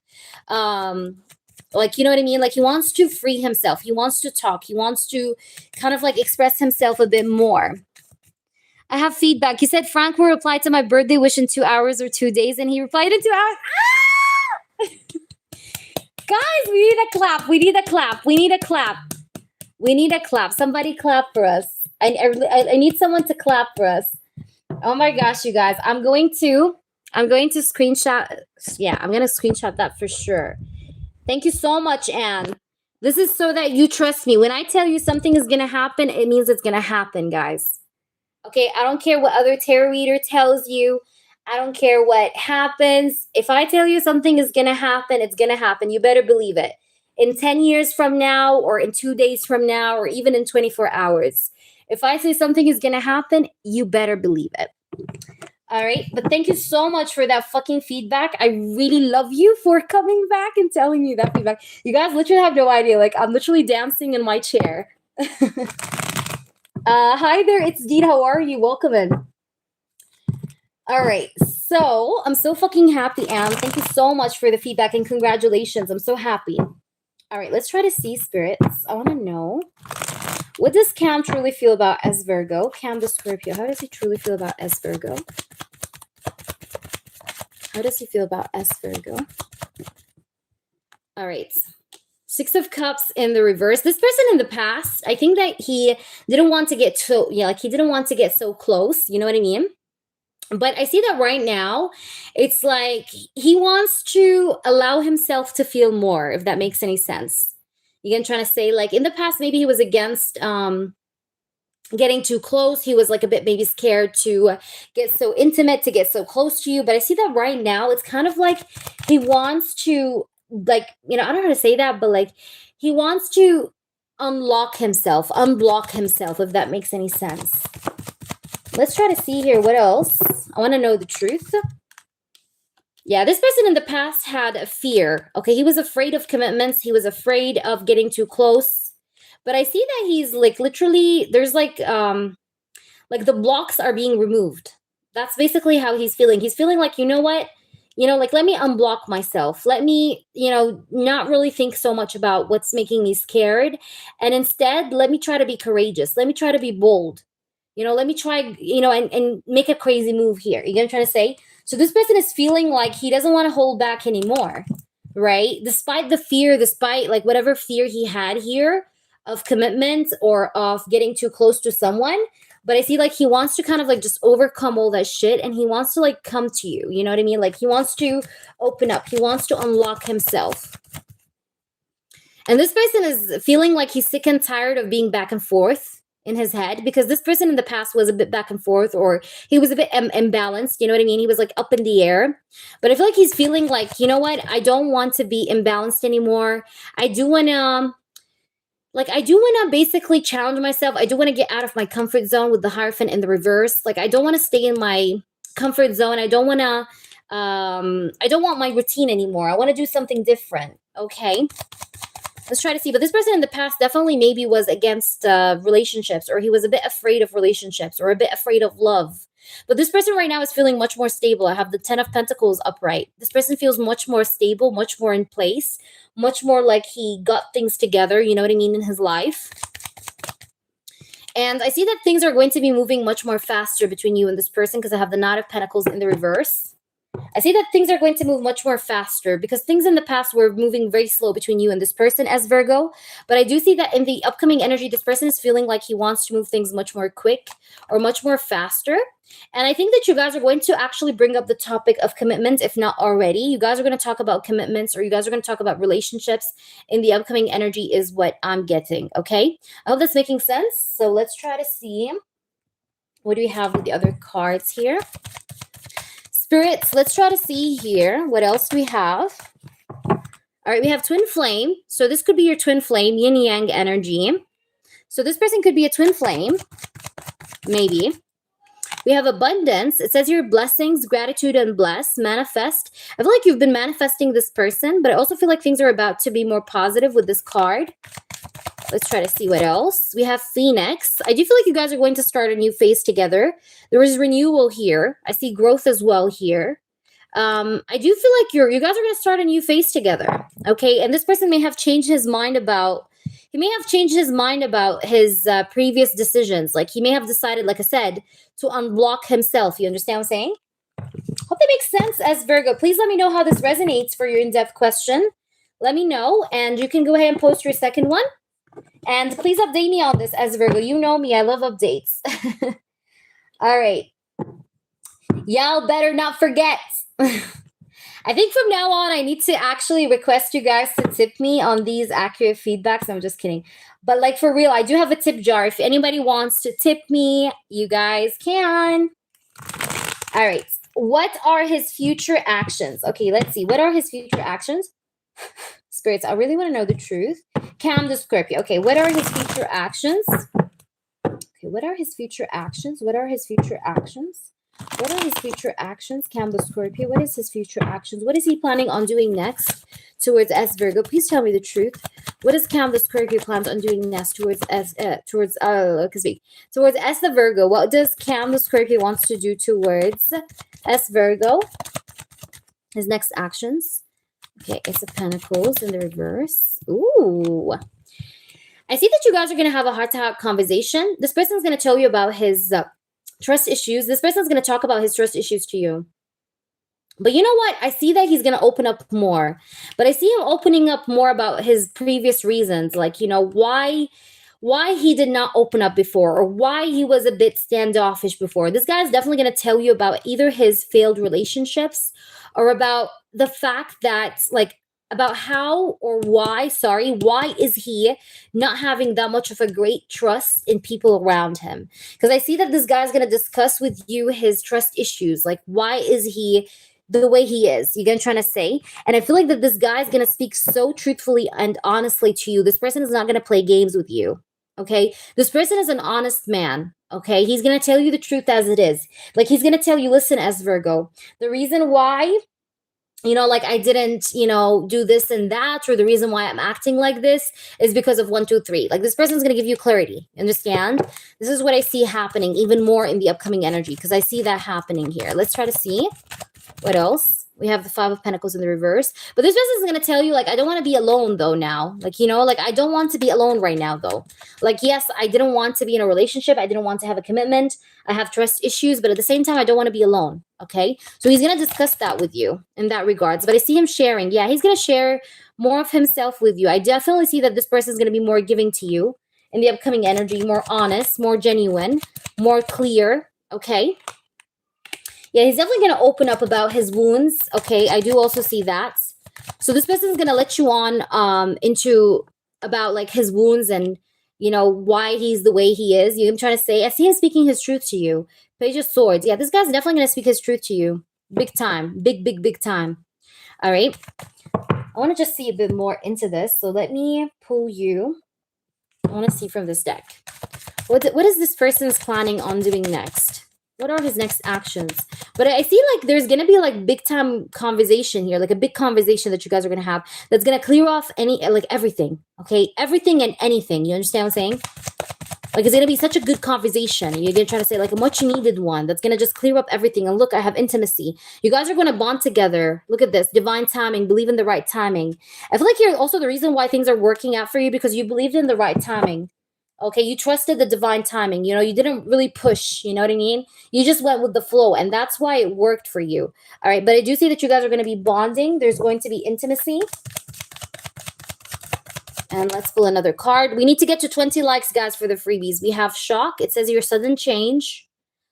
Like, you know what I mean? Like, he wants to free himself. He wants to talk. He wants to kind of like express himself a bit more. I have feedback. He said Frank will reply to my birthday wish in 2 hours or 2 days, and he replied in 2 hours. Ah! Guys, we need a clap. We need a clap. We need a clap. We need a clap. Somebody clap for us. I need someone to clap for us. Oh my gosh, you guys. I'm going to screenshot. Yeah, I'm going to screenshot that for sure. Thank you so much, Anne. This is so that you trust me. When I tell you something is going to happen, it means it's going to happen, guys. Okay, I don't care what other tarot reader tells you. I don't care what happens. If I tell you something is going to happen, it's going to happen. You better believe it. in 10 years from now, or in 2 days from now, or even in 24 hours. If I say something is going to happen, you better believe it. All right. But thank you so much for that fucking feedback. I really love you for coming back and telling me that feedback. You guys literally have no idea. Like, I'm literally dancing in my chair. Hi there. It's Dean. How are you? Welcome in. All right. So I'm so fucking happy, Anne. Thank you so much for the feedback and congratulations. I'm so happy. All right. Let's try to see, spirits. I want to know. What does Cam truly feel about S Virgo? Cam the Scorpio. How does he truly feel about S Virgo? How does he feel about S Virgo? All right. 6 of Cups in the reverse. This person in the past, I think that he didn't want to get so, he didn't want to get so close. You know what I mean? But I see that right now, it's like he wants to allow himself to feel more, if that makes any sense. Again, trying to say, like, in the past, maybe he was against getting too close. He was like a bit maybe scared to get so intimate, to get so close to you. But I see that right now, it's kind of like he wants to, like, I don't know how to say that, but like he wants to unblock himself, if that makes any sense. Let's try to see here. What else? I want to know the truth. Yeah, this person in the past had a fear. Okay, he was afraid of commitments. He was afraid of getting too close. But I see that he's like literally, there's like the blocks are being removed. That's basically how he's feeling. He's feeling like, you know what? Like, let me unblock myself. Let me, not really think so much about what's making me scared. And instead, let me try to be courageous. Let me try to be bold. Let me try, and make a crazy move here. You know what I'm trying to say? So this person is feeling like he doesn't want to hold back anymore, right? Despite the fear, despite like whatever fear he had here of commitment or of getting too close to someone. But I see like he wants to kind of like just overcome all that shit, and he wants to like come to you. You know what I mean? Like he wants to open up. He wants to unlock himself. And this person is feeling like he's sick and tired of being back and forth in his head, because this person in the past was a bit back and forth, or he was a bit imbalanced. You know what I mean? He was like up in the air. But I feel like he's feeling like, you know what? I don't want to be imbalanced anymore. I do want to basically challenge myself. I do want to get out of my comfort zone with the Hierophant in the reverse. Like, I don't want to stay in my comfort zone. I don't want my routine anymore. I want to do something different. Okay. Let's try to see. But this person in the past definitely maybe was against relationships, or he was a bit afraid of relationships, or a bit afraid of love. But this person right now is feeling much more stable. I have the 10 of Pentacles upright. This person feels much more stable, much more in place, much more like he got things together, you know what I mean, in his life. And I see that things are going to be moving much more faster between you and this person, because I have the Knight of Pentacles in the reverse. I see that things are going to move much more faster, because things in the past were moving very slow between you and this person as Virgo. But I do see that in the upcoming energy, this person is feeling like he wants to move things much more quick or much more faster. And I think that you guys are going to actually bring up the topic of commitment, if not already. You guys are going to talk about commitments, or you guys are going to talk about relationships in the upcoming energy is what I'm getting, okay? I hope that's making sense. So let's try to see. What do we have with the other cards here? Spirits, let's try to see here. What else do we have? All right, we have twin flame. So this could be your twin flame, yin yang energy. So this person could be a twin flame, maybe. We have abundance. It says your blessings, gratitude, and bless, manifest. I feel like you've been manifesting this person, but I also feel like things are about to be more positive with this card. Let's try to see what else. We have Phoenix. I do feel like you guys are going to start a new phase together. There is renewal here. I see growth as well here. I do feel like you guys are going to start a new phase together. Okay. And this person may have changed his mind about, his previous decisions. Like he may have decided, like I said, to unblock himself. You understand what I'm saying? Hope that makes sense as Virgo. Please let me know how this resonates for your in-depth question. Let me know. And you can go ahead and post your second one. And please update me on this as Virgo. You know me. I love updates. All right. Y'all better not forget. I think from now on, I need to actually request you guys to tip me on these accurate feedbacks. I'm just kidding. But like for real, I do have a tip jar. If anybody wants to tip me, you guys can. All right. What are his future actions? Okay, let's see. What are his future actions? spirits, I really want to know the truth. Cam the Scorpio. Okay, what are his future actions? Okay, what are his future actions? What are his future actions? What are his future actions? Cam the Scorpio. What is his future actions? What is he planning on doing next towards S Virgo? Please tell me the truth. What is Cam the Scorpio plans on doing next towards S towards the Virgo? What does Cam the Scorpio wants to do towards S Virgo? His next actions. Okay, Ace of Pentacles in the reverse. Ooh. I see that you guys are going to have a heart-to-heart conversation. This person's going to tell you about his trust issues. This person's going to talk about his trust issues to you. But you know what? I see that he's going to open up more. But I see him opening up more about his previous reasons. Like, you know, why he did not open up before, or why he was a bit standoffish before. This guy is definitely going to tell you about either his failed relationships or about the fact that, like, about how or why is he not having that much of a great trust in people around him? Because I see that this guy's going to discuss with you his trust issues. Like, why is he the way he is? You're going to try to say. And I feel like that this guy is going to speak so truthfully and honestly to you. This person is not going to play games with you. Okay? This person is an honest man. Okay? He's going to tell you the truth as it is. Like, he's going to tell you, listen, as Virgo, the reason why, you know, like, I didn't, you know, do this and that, or the reason why I'm acting like this is because of 1, 2, 3. Like, this person's going to give you clarity. Understand? This is what I see happening even more in the upcoming energy, because I see that happening here. Let's try to see what else. We have the 5 of Pentacles in the reverse. But this person is going to tell you, like, I don't want to be alone, though, now. Like, you know, like, I don't want to be alone right now, though. Like, yes, I didn't want to be in a relationship. I didn't want to have a commitment. I have trust issues. But at the same time, I don't want to be alone. Okay? So he's going to discuss that with you in that regards. But I see him sharing. Yeah, he's going to share more of himself with you. I definitely see that this person is going to be more giving to you in the upcoming energy. More honest, more genuine, more clear. Okay? Yeah, he's definitely going to open up about his wounds. Okay, I do also see that. So this person is going to let you on into about, like, his wounds and, you know, why he's the way he is. I'm trying to say, I see him speaking his truth to you. Page of Swords. Yeah, this guy's definitely going to speak his truth to you. Big time. Big time. All right. I want to just see a bit more into this. So let me pull you. I want to see from this deck. What is this person's planning on doing next? What are his next actions? But I see, like, there's going to be, like, big time conversation here, like a big conversation that you guys are going to have that's going to clear off everything. Okay. Everything and anything. You understand what I'm saying? Like, it's going to be such a good conversation. You're going to try to say, like, a much needed one that's going to just clear up everything. And look, I have intimacy. You guys are going to bond together. Look at this. Divine timing. Believe in the right timing. I feel like you're also the reason why things are working out for you, because you believed in the right timing. Okay, you trusted the divine timing. You know, you didn't really push. You know what I mean? You just went with the flow, and that's why it worked for you. All right, but I do see that you guys are going to be bonding. There's going to be intimacy. And let's pull another card. We need to get to 20 likes, guys, for the freebies. We have shock. It says your sudden change,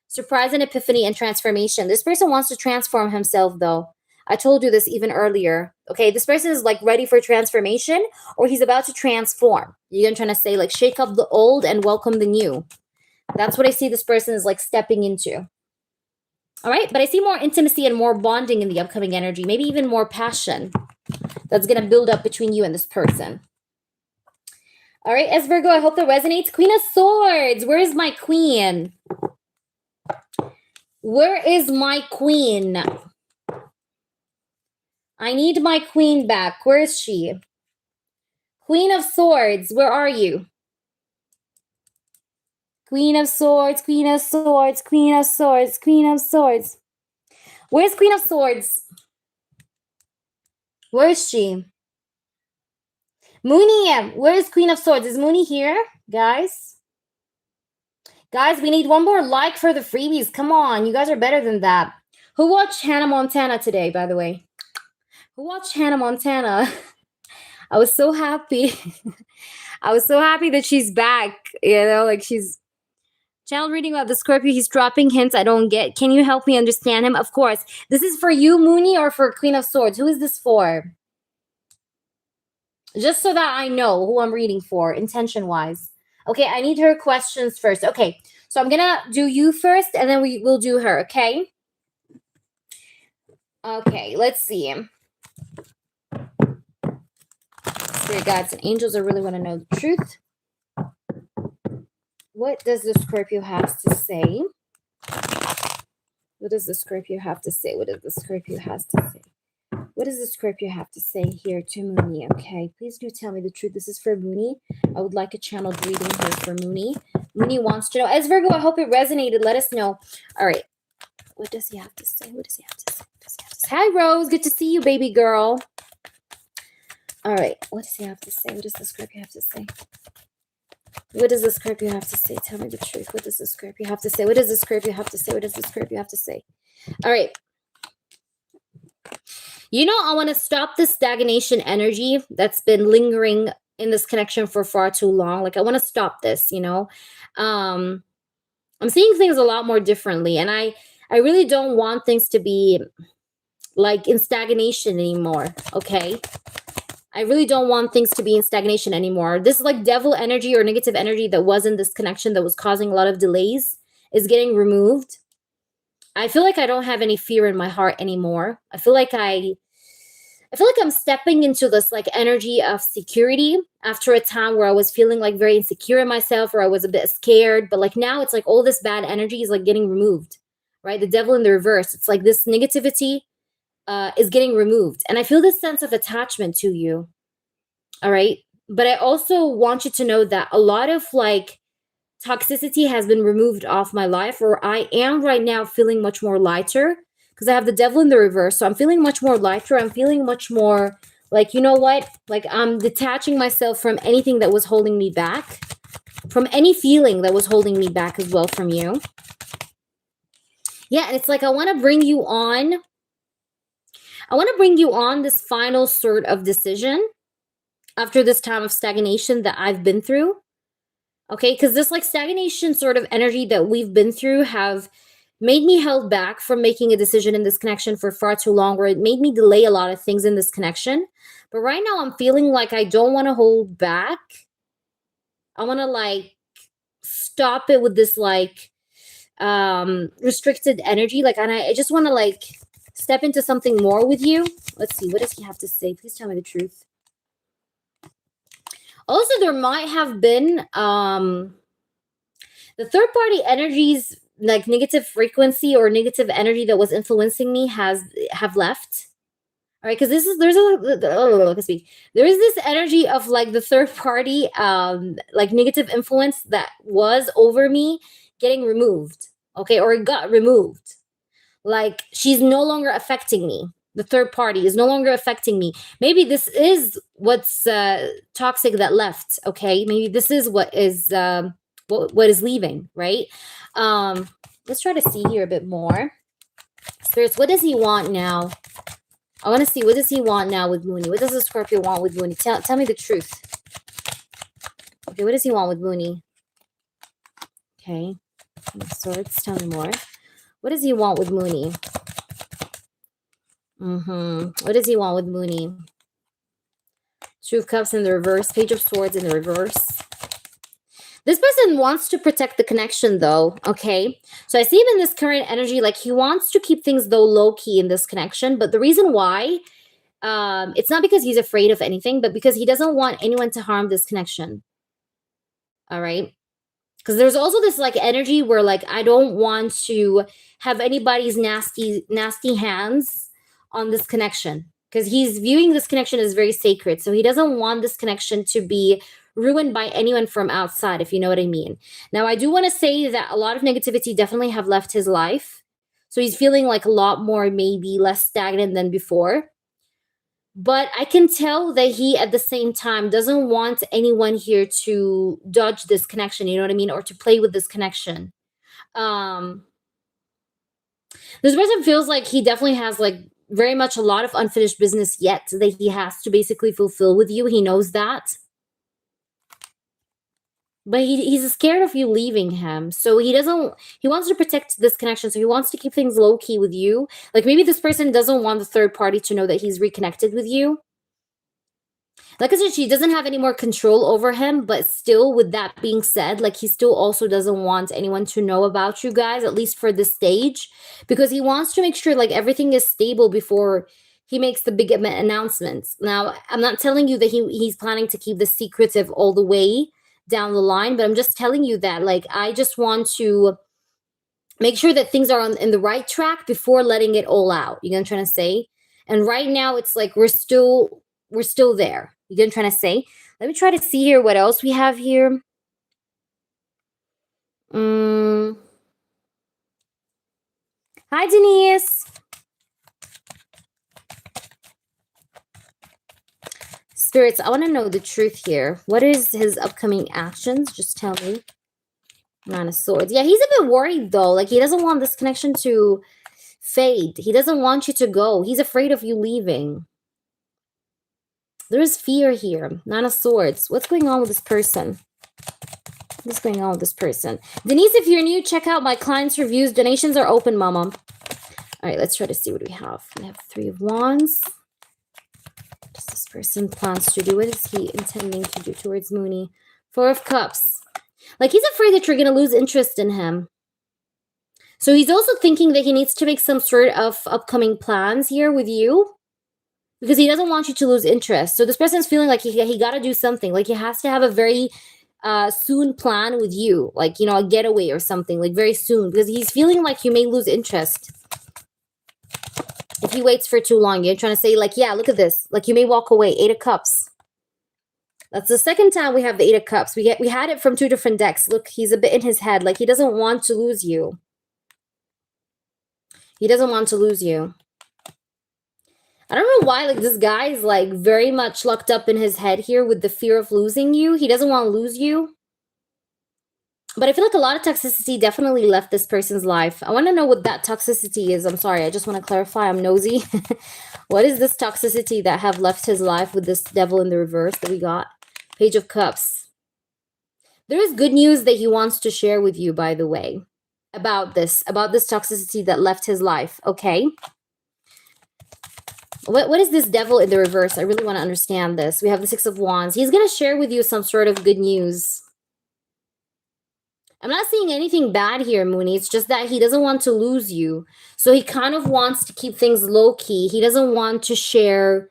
surprise and epiphany, and transformation. This person wants to transform himself, though. I told you this even earlier. Okay, this person is, like, ready for transformation, or he's about to transform. You're trying to say, like, shake up the old and welcome the new. That's what I see this person is, like, stepping into. All right, but I see more intimacy and more bonding in the upcoming energy. Maybe even more passion that's going to build up between you and this person. All right, as Virgo, I hope that resonates. Queen of Swords. Where is my queen? Where is my queen? I need my queen back. Where is she? Queen of Swords, where are you? Queen of Swords, Queen of Swords, Queen of Swords, Queen of Swords. Where's Queen of Swords? Where is she? Mooney, where is Queen of Swords? Is Mooney here, guys? Guys, we need one more like for the freebies. Come on, you guys are better than that. Who watched Hannah Montana today, by the way? Who watched Hannah Montana? I was so happy. I was so happy that she's back. You know, like, she's channel reading about the Scorpio. He's dropping hints I don't get. Can you help me understand him? Of course. This is for you, Mooney, or for Queen of Swords? Who is this for? Just so that I know who I'm reading for, intention-wise. Okay, I need her questions first. Okay, so I'm going to do you first, and then we will do her, okay? Okay, let's see. spirit guides and angels, I really want to know the truth. What does the Scorpio have to say? What does the Scorpio have to say? What does the Scorpio has to say? What does the Scorpio have to say here to Mooney? Okay, please do tell me the truth. This is for Mooney. I would like a channeled reading here for Mooney. Mooney wants to know. As Virgo, I hope it resonated. Let us know. All right. What does he have to say? What does he have to say? What does he have to say? Hi, Rose. Good to see you, baby girl. All right. What does he have to say? What does the Scorpio have to say? What does the Scorpio have to say? Tell me the truth. What does the Scorpio have to say? What does the Scorpio have to say? What does the Scorpio have to say? All right. You know, I want to stop the stagnation energy that's been lingering in this connection for far too long. Like, I want to stop this, you know. I'm seeing things a lot more differently. And I really don't want things to be like in stagnation anymore, okay? I really don't want things to be in stagnation anymore. This like devil energy or negative energy that was in this connection that was causing a lot of delays is getting removed. I feel like I don't have any fear in my heart anymore. I feel like I'm stepping into this like energy of security after a time where I was feeling like very insecure in myself, or I was a bit scared. But like now it's like all this bad energy is like getting removed, right? The devil in the reverse. It's like this negativity is getting removed. And I feel this sense of attachment to you. All right. But I also want you to know that a lot of like toxicity has been removed off my life, or I am right now feeling much more lighter because I have the devil in the reverse. So I'm feeling much more lighter. I'm feeling much more like, you know what? Like I'm detaching myself from anything that was holding me back, from any feeling that was holding me back as well from you. Yeah. And it's like, I want to bring you on this final sort of decision after this time of stagnation that I've been through. Okay, because this like stagnation sort of energy that we've been through have made me held back from making a decision in this connection for far too long, or it made me delay a lot of things in this connection. But right now I'm feeling like I don't want to hold back. I want to like stop it with this like restricted energy. Like, and I just want to like step into something more with you. Let's see. What does he have to say? Please tell me the truth. Also, there might have been the third party energies, like negative frequency or negative energy that was influencing me have left. All right, because there is this energy of like the third party like negative influence that was over me getting removed. Okay, or it got removed. Like she's no longer affecting me. The third party is no longer affecting me. Maybe this is what's toxic that left. Okay, maybe this is what is leaving. Right. Let's try to see here a bit more. Spirits, what does he want now? I want to see, what does he want now with Mooney? What does the Scorpio want with Mooney? Tell me the truth. Okay, what does he want with Mooney? Okay, Swords, tell me more. What does he want with Mooney? What does he want with Mooney? Two of Cups in the reverse. Page of Swords in the reverse. This person wants to protect the connection, though, okay? So I see him in this current energy, like he wants to keep things, though, low-key in this connection. But the reason why, it's not because he's afraid of anything, but because he doesn't want anyone to harm this connection. All right? Because there's also this, like, energy where, like, I don't want to have anybody's nasty hands on this connection, because he's viewing this connection as very sacred. So he doesn't want this connection to be ruined by anyone from outside, if you know what I mean. Now, I do want to say that a lot of negativity definitely have left his life. So he's feeling like a lot more, maybe less stagnant than before. But I can tell that he, at the same time, doesn't want anyone here to dodge this connection, you know what I mean? Or to play with this connection. This person feels like he definitely has, like, very much a lot of unfinished business yet that he has to basically fulfill with you. He knows that. But he's scared of you leaving him. So he wants to protect this connection. So he wants to keep things low key with you. Like maybe this person doesn't want the third party to know that he's reconnected with you. Like I said, she doesn't have any more control over him, but still, with that being said, like he still also doesn't want anyone to know about you guys, at least for this stage, because he wants to make sure like everything is stable before he makes the big announcements. Now, I'm not telling you that he's planning to keep this secretive all the way down the line, but I'm just telling you that, like, I just want to make sure that things are in the right track before letting it all out. You know what I'm trying to say? And right now, it's like we're still there. You know what I'm trying to say? Let me try to see here what else we have here. Hi, Denise. Spirits, I want to know the truth here. What is his upcoming actions? Just tell me. Nine of Swords. Yeah, he's a bit worried, though. Like, he doesn't want this connection to fade. He doesn't want you to go. He's afraid of you leaving. There is fear here. Nine of Swords. What's going on with this person? What's going on with this person? Denise, if you're new, check out my clients' reviews. Donations are open, mama. All right, let's try to see what we have. We have Three of Wands. What does this person plans to do? What is he intending to do towards Mooney? Four of Cups. Like, he's afraid that you're going to lose interest in him. So he's also thinking that he needs to make some sort of upcoming plans here with you, because he doesn't want you to lose interest. So this person's feeling like he got to do something. Like, he has to have a very soon plan with you. Like, you know, a getaway or something. Like, very soon. Because he's feeling like you may lose interest if he waits for too long. You're trying to say, like, yeah, look at this. Like, you may walk away. Eight of Cups. That's the second time we have the Eight of Cups. We had it from two different decks. Look, he's a bit in his head. Like, he doesn't want to lose you. He doesn't want to lose you. I don't know why, like, this guy is, like, very much locked up in his head here with the fear of losing you. He doesn't want to lose you. But I feel like a lot of toxicity definitely left this person's life. I want to know what that toxicity is. I'm sorry. I just want to clarify. I'm nosy. What is this toxicity that have left his life with this Devil in the reverse that we got? Page of Cups. There is good news that he wants to share with you, by the way, about this toxicity that left his life. Okay. What is this Devil in the reverse? I really want to understand this. We have the Six of Wands. He's going to share with you some sort of good news. I'm not seeing anything bad here, Mooney. It's just that he doesn't want to lose you. So he kind of wants to keep things low-key. He doesn't want to share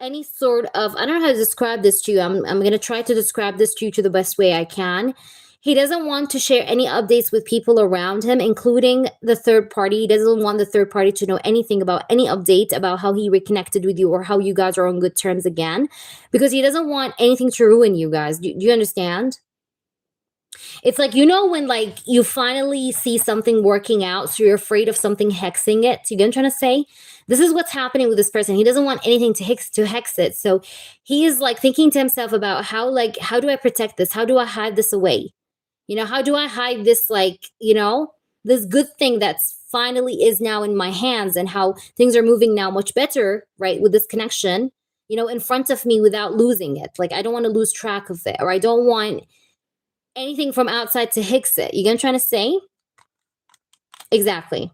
any sort of... I don't know how to describe this to you. I'm going to try to describe this to you to the best way I can. He doesn't want to share any updates with people around him, including the third party. He doesn't want the third party to know anything about any update about how he reconnected with you or how you guys are on good terms again, because he doesn't want anything to ruin you guys. Do you understand? It's like, you know, when, like, you finally see something working out, so you're afraid of something hexing it. You get what I'm trying to say? This is what's happening with this person. He doesn't want anything to hex it. So he is, like, thinking to himself about how do I protect this? How do I hide this away? You know, how do I hide this, like, you know, this good thing that's finally is now in my hands, and how things are moving now much better, right, with this connection, you know, in front of me without losing it. Like, I don't want to lose track of it, or I don't want anything from outside to hex it. You get what I'm trying to say? Exactly.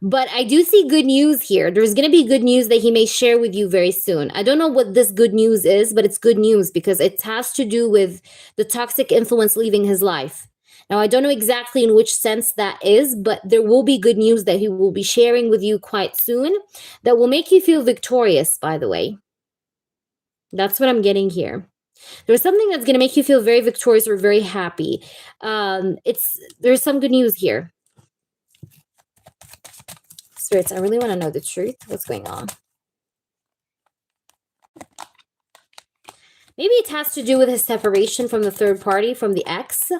But I do see good news here. There's going to be good news that he may share with you very soon. I don't know what this good news is, but it's good news because it has to do with the toxic influence leaving his life. Now, I don't know exactly in which sense that is, but there will be good news that he will be sharing with you quite soon that will make you feel victorious, by the way. That's what I'm getting here. There's something that's going to make you feel very victorious or very happy. There's some good news here. Spirits, I really want to know the truth. What's going on? Maybe it has to do with his separation from the third party, from the ex.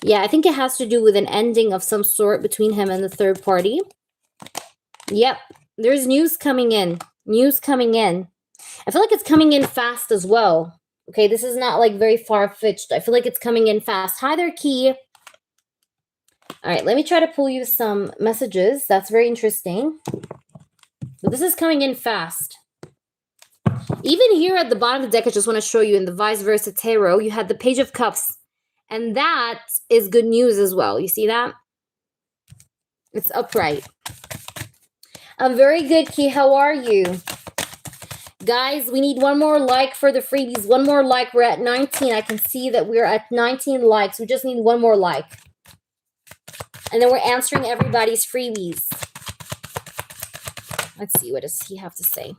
Yeah, I think it has to do with an ending of some sort between him and the third party. Yep, there's news coming in. News coming in. I feel like it's coming in fast as well. Okay, this is not, like, very far-fetched. I feel like it's coming in fast. Hi there, Key. All right, let me try to pull you some messages. That's very interesting. But this is coming in fast. Even here at the bottom of the deck, I just want to show you in the Vice Versa Tarot, you had the Page of Cups. And that is good news as well. You see that? It's upright. I'm very good, Key. How are you? Guys, we need one more like for the freebies. One more like. We're at 19. I can see that we're at 19 likes. We just need one more like. And then we're answering everybody's freebies. Let's see, what does he have to say?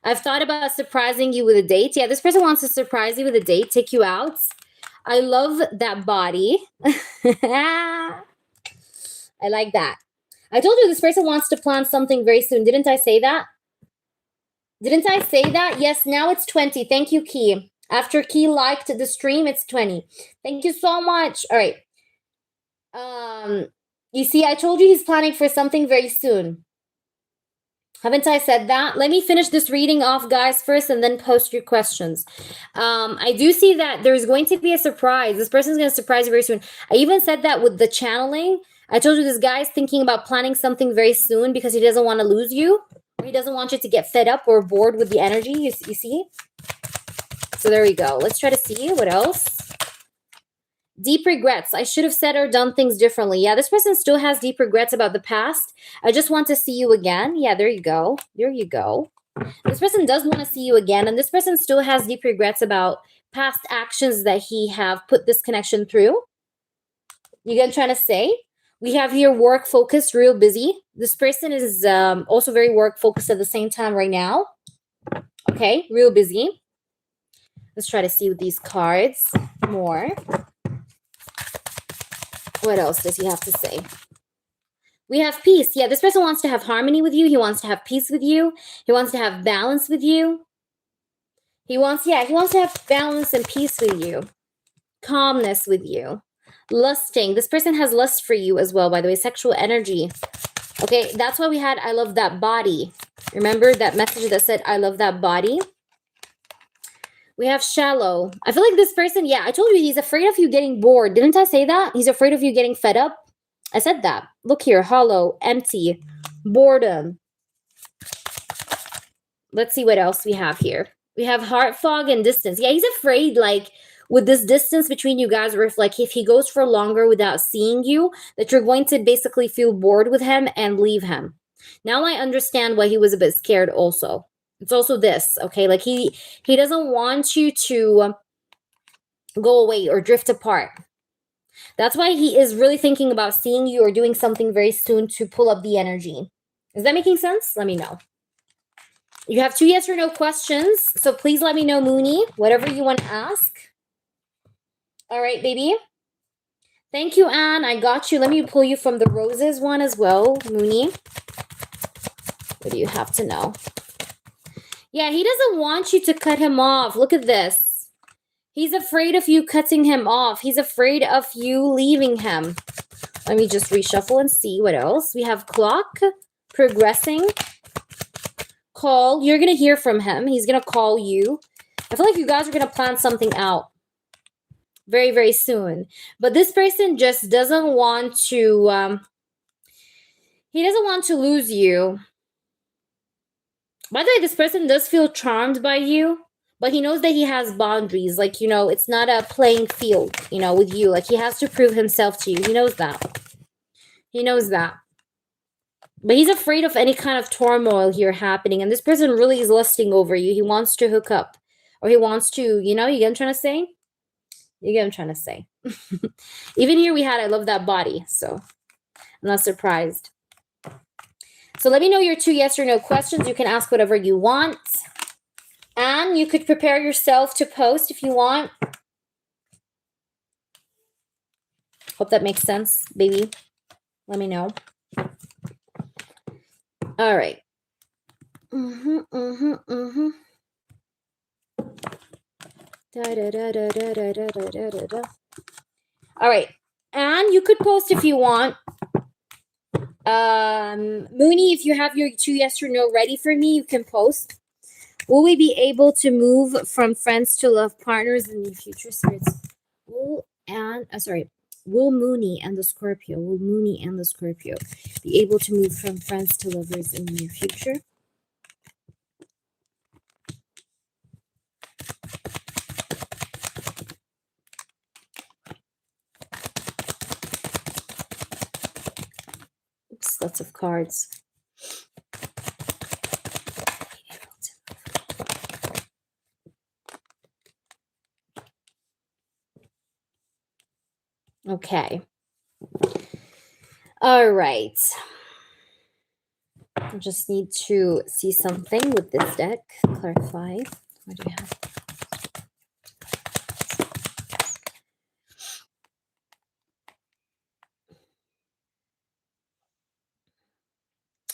I've thought about surprising you with a date. Yeah, this person wants to surprise you with a date, take you out. I love that body. I like that. I told you this person wants to plan something very soon. Didn't I say that? Didn't I say that? Yes, now it's 20. Thank you, Key. After Key liked the stream, it's 20. Thank you so much. All right. You see, I told you he's planning for something very soon. Haven't I said that? Let me finish this reading off, guys, first, and then post your questions. I do see that there's going to be a surprise. This person's going to surprise you very soon. I even said that with the channeling. I told you this guy's thinking about planning something very soon because he doesn't want to lose you. Or he doesn't want you to get fed up or bored with the energy. You see? So there we go. Let's try to see what else. Deep regrets. I should have said or done things differently. Yeah, this person still has deep regrets about the past. I just want to see you again. Yeah, there you go. There you go. This person does want to see you again, and this person still has deep regrets about past actions that he have put this connection through. You get what I'm trying to say? We have here work focused, real busy. This person is also very work focused at the same time right now. Okay, real busy. Let's try to see with these cards more. What else does he have to say? We have peace. Yeah, this person wants to have harmony with you. He wants to have peace with you. He wants to have balance with you. He wants to have balance and peace with you. Calmness with you. Lusting. This person has lust for you as well, by the way. Sexual energy. Okay, that's why we had I love that body. Remember that message that said I love that body? We have shallow. I feel like this person, yeah, I told you he's afraid of you getting bored. Didn't I say that? He's afraid of you getting fed up. I said that. Look here, hollow, empty, boredom. Let's see what else we have here. We have heart fog and distance. Yeah, he's afraid, like, with this distance between you guys, where if he goes for longer without seeing you, that you're going to basically feel bored with him and leave him. Now I understand why he was a bit scared also. It's also this, okay? Like, he doesn't want you to go away or drift apart. That's why he is really thinking about seeing you or doing something very soon to pull up the energy. Is that making sense? Let me know. You have 2 yes or no questions, so please let me know, Mooney, whatever you want to ask. All right, baby. Thank you, Ann. I got you. Let me pull you from the roses one as well, Mooney. What do you have to know? Yeah, he doesn't want you to cut him off. Look at this. He's afraid of you cutting him off. He's afraid of you leaving him. Let me just reshuffle and see what else. We have clock, progressing, call. You're going to hear from him. He's going to call you. I feel like you guys are going to plan something out very, very soon. But this person just doesn't want to, he doesn't want to lose you. By the way, this person does feel charmed by you, but he knows that he has boundaries. Like, it's not a playing field, with you. Like, he has to prove himself to you. He knows that. He knows that. But he's afraid of any kind of turmoil here happening. And this person really is lusting over you. He wants to hook up. Or he wants to, you get what I'm trying to say? You get what I'm trying to say. Even here we had I love that body. So I'm not surprised. So let me know your 2 yes or no questions. You can ask whatever you want. And you could prepare yourself to post if you want. Hope that makes sense, baby. Let me know. All right. All right. And you could post if you want. Mooney, if you have your 2 yes or no ready for me, you can post. Will we be able to move from friends to love partners in the future? Spirits. Will Mooney and the Scorpio be able to move from friends to lovers in the near future? Oops, lots of cards. Okay. All right. I just need to see something with this deck. Clarify. What do we have?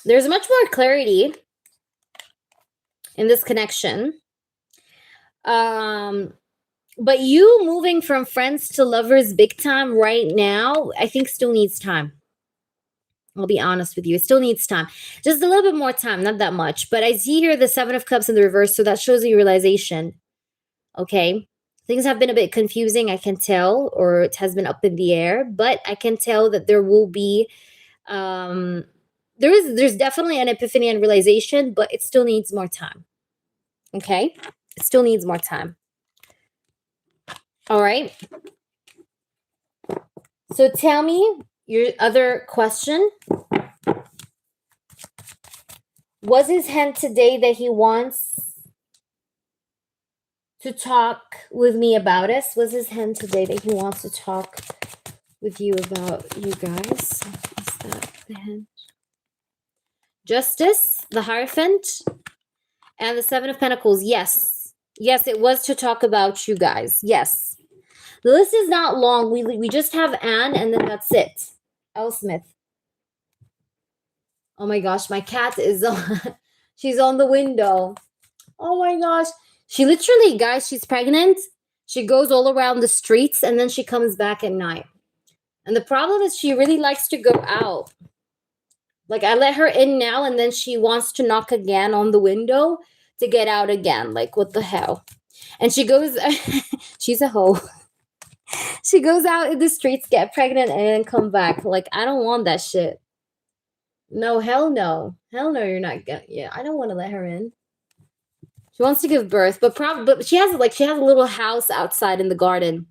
There's much more clarity in this connection. But you moving from friends to lovers big time right now, I think still needs time. I'll be honest with you. It still needs time. Just a little bit more time, not that much. But I see here the Seven of Cups in the reverse, so that shows you realization. Okay? Things have been a bit confusing, I can tell, or it has been up in the air. But I can tell that there will be... there's definitely an epiphany and realization, but it still needs more time. Okay? It still needs more time. All right? So tell me your other question. Was his hint today that he wants to talk with me about us? Was his hint today that he wants to talk with you about you guys? Is that the hint? Justice, the Hierophant, and the Seven of Pentacles. Yes. Yes, it was to talk about you guys. Yes. The list is not long. We just have Anne, and then that's it. L. Smith. Oh my gosh, my cat is on. She's on the window. Oh my gosh. She literally, guys, she's pregnant. She goes all around the streets, and then she comes back at night. And the problem is she really likes to go out. Like, I let her in now, and then she wants to knock again on the window to get out again. Like, what the hell? And she goes, she's a hoe. She goes out in the streets, get pregnant, and then come back. Like, I don't want that shit. No, hell no. Hell no, you're not gonna. Yeah, I don't want to let her in. She wants to give birth, but she has a little house outside in the garden.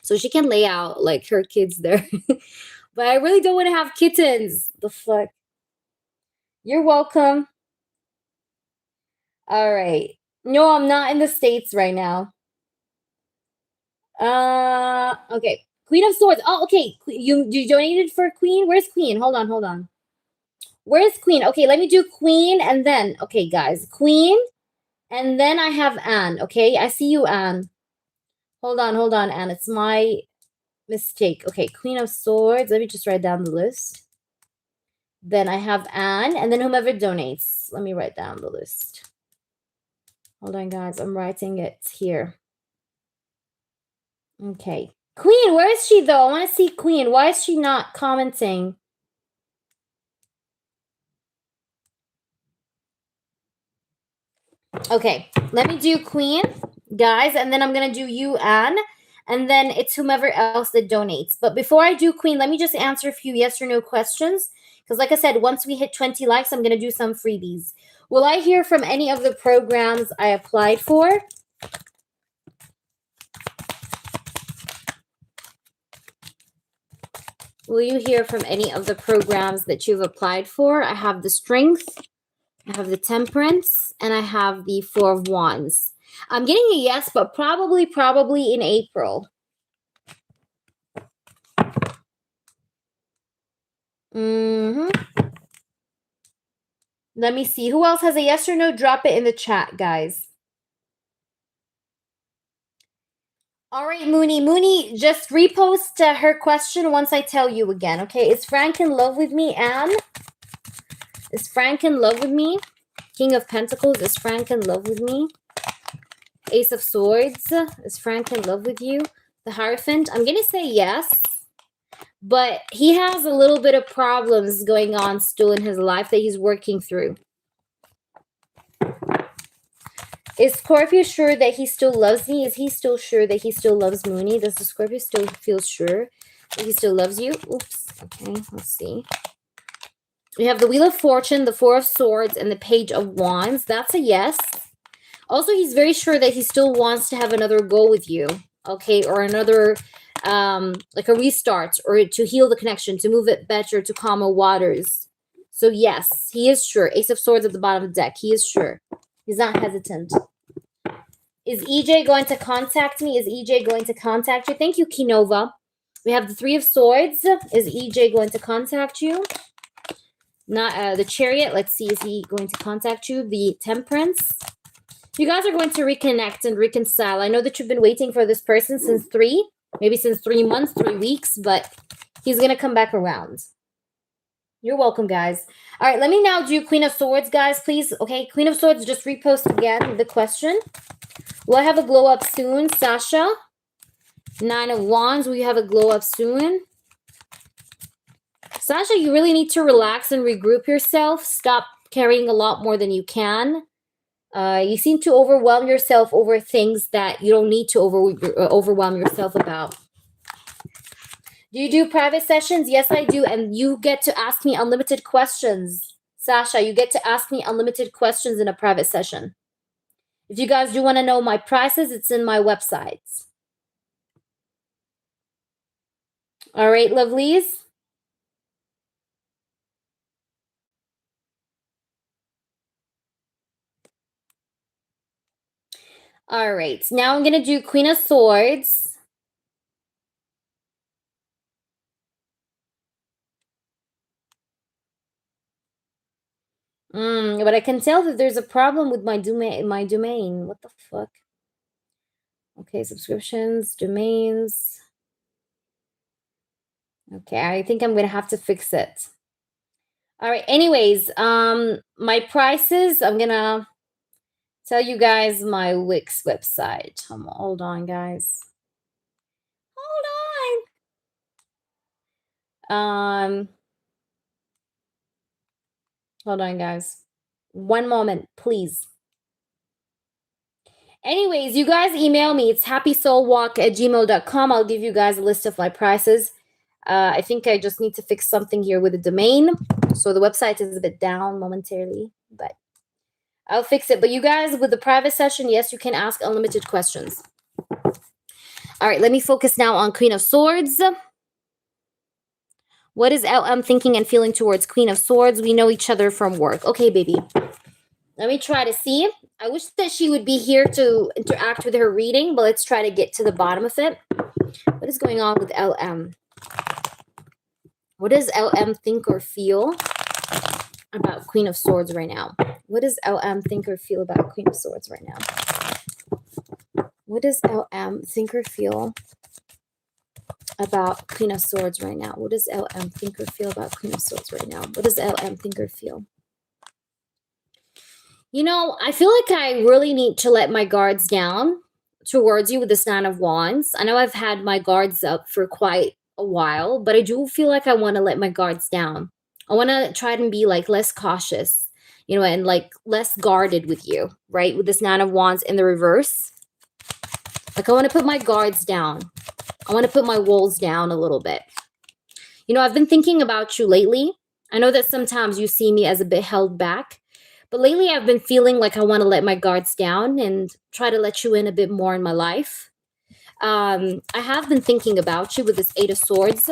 So she can lay out like her kids there. But I really don't want to have kittens. The fuck? You're welcome. All right. No, I'm not in the States right now. Okay. Queen of Swords. Oh, okay. You donated for Queen? Where's Queen? Hold on. Where's Queen? Okay, let me do Queen and then, okay, guys. Queen, and then I have Anne, okay? I see you, Anne. Hold on, Anne. It's my mistake. Okay, Queen of Swords. Let me just write down the list. Then I have Anne, and then whomever donates. Let me write down the list. Hold on, guys. I'm writing it here. Okay. Queen, where is she, though? I want to see Queen. Why is she not commenting? Okay, let me do Queen, guys, and then I'm going to do you, Anne, and then it's whomever else that donates. But before I do Queen, let me just answer a few yes or no questions, because like I said, once we hit 20 likes, I'm going to do some freebies. Will I hear from any of the programs I applied for? Will you hear from any of the programs that you've applied for? I have the Strength, I have the Temperance, and I have the Four of Wands. I'm getting a yes, but probably in April. Let me see. Who else has a yes or no? Drop it in the chat, guys. All right, Mooney. Mooney, just repost her question once I tell you again, okay? Is Frank in love with me, Anne? Is Frank in love with me? King of Pentacles, is Frank in love with me? Ace of Swords, is Frank in love with you? The Hierophant, I'm going to say yes. But he has a little bit of problems going on still in his life that he's working through. Is Scorpio sure that he still loves me? Is he still sure that he still loves Mooney? Does the Scorpio still feel sure that he still loves you? Oops. Okay, let's see. We have the Wheel of Fortune, the Four of Swords, and the Page of Wands. That's a yes. Also, he's very sure that he still wants to have another go with you. Okay, or another, like a restart, or to heal the connection, to move it better, to calmer waters. So yes, he is sure. Ace of Swords at the bottom of the deck. He is sure. He's not hesitant. Is EJ going to contact me? Is EJ going to contact you? Thank you, Kinova. We have the Three of Swords. Is EJ going to contact you? Not the Chariot. Let's see, is he going to contact you? The Temperance. You guys are going to reconnect and reconcile. I know that you've been waiting for this person since maybe since 3 months, 3 weeks, but he's going to come back around. You're welcome, guys. All right, let me now do Queen of Swords, guys, please. Okay, Queen of Swords, just repost again the question. Will I have a glow up soon? Sasha. 9 of Wands, will you have a glow up soon? Sasha, you really need to relax and regroup yourself. Stop carrying a lot more than you can. You seem to overwhelm yourself over things that you don't need to overwhelm yourself about. Do you do private sessions? Yes, I do. And you get to ask me unlimited questions. Sasha, you get to ask me unlimited questions in a private session. If you guys do want to know my prices, it's in my websites. All right, lovelies. All right, now I'm going to do Queen of Swords. But I can tell that there's a problem with my domain. What the fuck? Okay, subscriptions, domains. Okay, I think I'm going to have to fix it. All right, anyways, my prices, I'm going to tell you guys my Wix website. Hold on, guys. Hold on. Hold on, guys. One moment, please. Anyways, you guys email me. It's happysoulwalk@gmail.com. I'll give you guys a list of my prices. I think I just need to fix something here with the domain. So the website is a bit down momentarily, but I'll fix it. But you guys, with the private session, yes, you can ask unlimited questions. All right, let me focus now on Queen of Swords. What is LM thinking and feeling towards Queen of Swords? We know each other from work. Okay, baby. Let me try to see. I wish that she would be here to interact with her reading, but let's try to get to the bottom of it. What is going on with LM? What does LM think or feel about Queen of Swords right now? What does LM think or feel about Queen of Swords right now? What does LM think or feel about Queen of Swords right now? What does LM think or feel about Queen of Swords right now? What does LM think or feel? You know, I feel like I really need to let my guards down towards you with this 9 of Wands. I know I've had my guards up for quite a while, but I do feel like I want to let my guards down. I want to try and be like less cautious, you know, and like less guarded with you, right? With this 9 of Wands in the reverse. Like I want to put my guards down. I want to put my walls down a little bit. You know, I've been thinking about you lately. I know that sometimes you see me as a bit held back, but lately I've been feeling like I want to let my guards down and try to let you in a bit more in my life. I have been thinking about you with this 8 of Swords.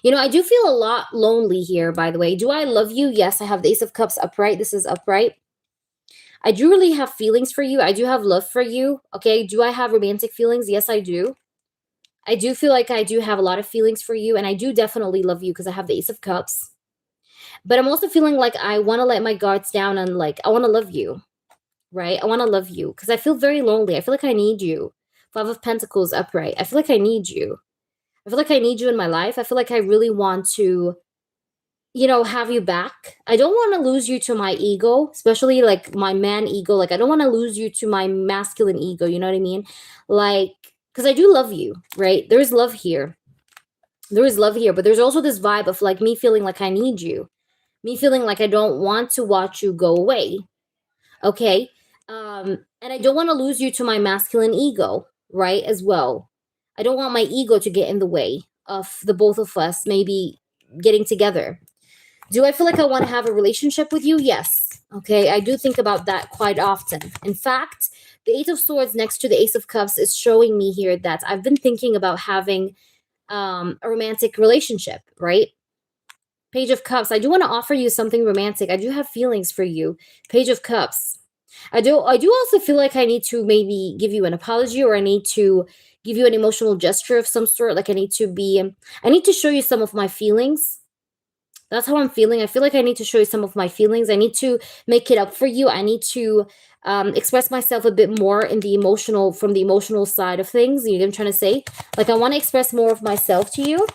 You know, I do feel a lot lonely here, by the way. Do I love you? Yes, I have the Ace of Cups upright. This is upright. I do really have feelings for you. I do have love for you. Okay, do I have romantic feelings? Yes, I do. I do feel like I do have a lot of feelings for you, and I do definitely love you because I have the Ace of Cups. But I'm also feeling like I want to let my guards down and like I want to love you, right? I want to love you because I feel very lonely. I feel like I need you. 5 of Pentacles upright. I feel like I need you. I feel like I need you in my life. I feel like I really want to, you know, have you back. I don't want to lose you to my ego, especially like my man ego. Like I don't want to lose you to my masculine ego. You know what I mean? Like, because I do love you, right? There's love here. There is love here, but there's also this vibe of like me feeling like I need you. Me feeling like I don't want to watch you go away. Okay? And I don't want to lose you to my masculine ego, right? As well. I don't want my ego to get in the way of the both of us maybe getting together. Do I feel like I want to have a relationship with you? Yes. Okay, I do think about that quite often. In fact, the 8 of Swords next to the Ace of Cups is showing me here that I've been thinking about having a romantic relationship, right? Page of Cups. I do want to offer you something romantic. I do have feelings for you. Page of Cups. I do also feel like I need to maybe give you an apology, or I need to give you an emotional gesture of some sort. Like I need to show you some of my feelings That's how I'm feeling. I feel like I need to show you some of my feelings. I need to make it up for you. I need to express myself a bit more in the emotional, from the emotional side of things. You know what I'm trying to say? Like, I want to express more of myself to you.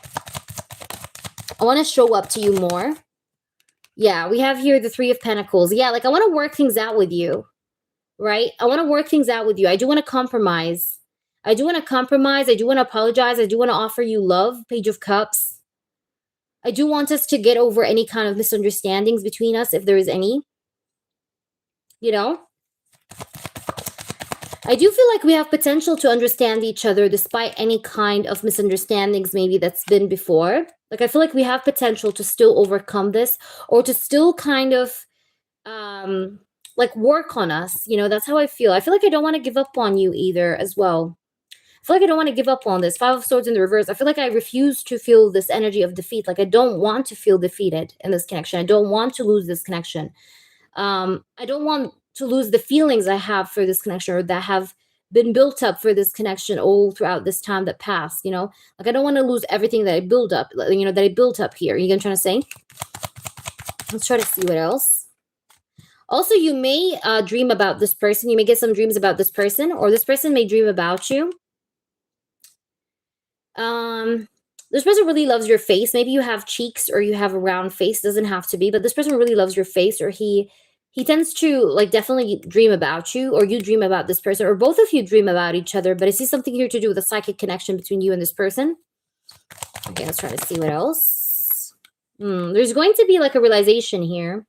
I want to show up to you more. Yeah, we have here the Three of Pentacles. Yeah, like I want to work things out with you, right? I want to work things out with you. I do want to compromise. I do want to compromise. I do want to apologize. I do want to offer you love. Page of Cups. I do want us to get over any kind of misunderstandings between us, if there is any. You know? I do feel like we have potential to understand each other despite any kind of misunderstandings maybe that's been before. Like, I feel like we have potential to still overcome this, or to still kind of like work on us. You know, that's how I feel. I feel like I don't want to give up on you either as well. I feel like I don't want to give up on this. Five of Swords in the reverse. I feel like I refuse to feel this energy of defeat. Like, I don't want to feel defeated in this connection. I don't want to lose this connection. I don't want to lose the feelings I have for this connection, or that have been built up for this connection all throughout this time that passed, you know? Like, I don't want to lose everything that I built up, you know, that I built up here. You get what I'm trying to say? Let's try to see what else. Also, you may dream about this person. You may get some dreams about this person, or this person may dream about you. This person really loves your face. Maybe you have cheeks, or you have a round face. Doesn't have to be, but this person really loves your face, or he tends to like definitely dream about you, or you dream about this person, or both of you dream about each other. But I see something here to do with a psychic connection between you and this person. Okay, let's try to see what else. There's going to be like a realization here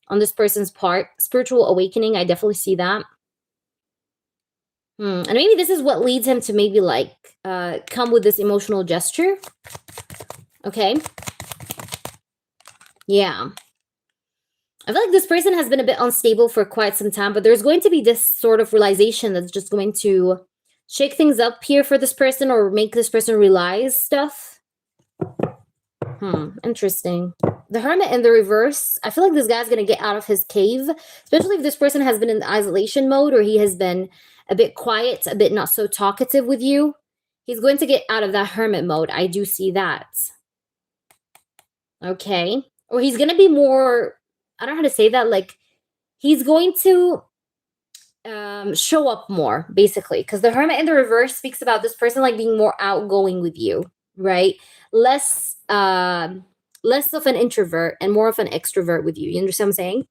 on this person's part. Spiritual awakening. I definitely see that. And maybe this is what leads him to maybe like come with this emotional gesture. Okay. Yeah. I feel like this person has been a bit unstable for quite some time, but there's going to be this sort of realization that's just going to shake things up here for this person, or make this person realize stuff. Interesting. The Hermit in the reverse. I feel like this guy's going to get out of his cave, especially if this person has been in isolation mode, or he has been a bit quiet, a bit not so talkative with you. He's going to get out of that hermit mode. I do see that. Okay. Or he's going to be more, I don't know how to say that. Like, he's going to show up more, basically. Because the Hermit in the reverse speaks about this person like being more outgoing with you, right? Less of an introvert and more of an extrovert with you. You understand what I'm saying?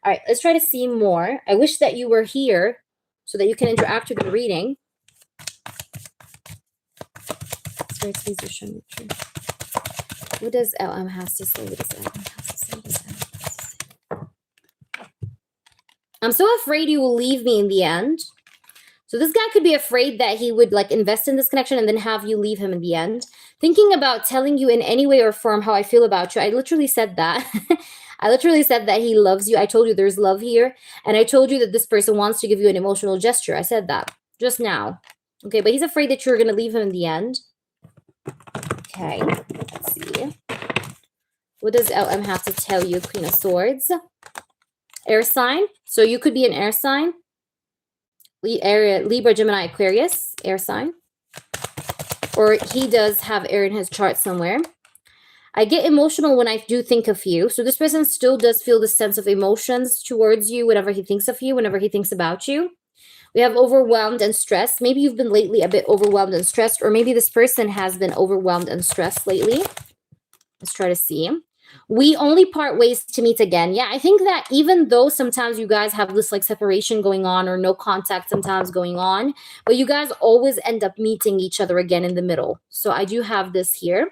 All right, let's try to see more. I wish that you were here so that you can interact with the reading. What does LM has to say? What does LM has to say? What does LM has to say? I'm so afraid you will leave me in the end. So this guy could be afraid that he would like invest in this connection and then have you leave him in the end. Thinking about telling you in any way or form how I feel about you. I literally said that. I literally said that he loves you. I told you there's love here. And I told you that this person wants to give you an emotional gesture. I said that just now. Okay, but he's afraid that you're going to leave him in the end. Okay, let's see. What does LM have to tell you? Queen of Swords. Air sign. So you could be an air sign. Libra, Gemini, Aquarius. Air sign. Or he does have air in his chart somewhere. I get emotional when I do think of you. So this person still does feel the sense of emotions towards you whenever he thinks of you, whenever he thinks about you. We have overwhelmed and stressed. Maybe you've been lately a bit overwhelmed and stressed, or maybe this person has been overwhelmed and stressed lately. Let's try to see. We only part ways to meet again. Yeah, I think that even though sometimes you guys have this like separation going on, or no contact sometimes going on, but you guys always end up meeting each other again in the middle. So I do have this here.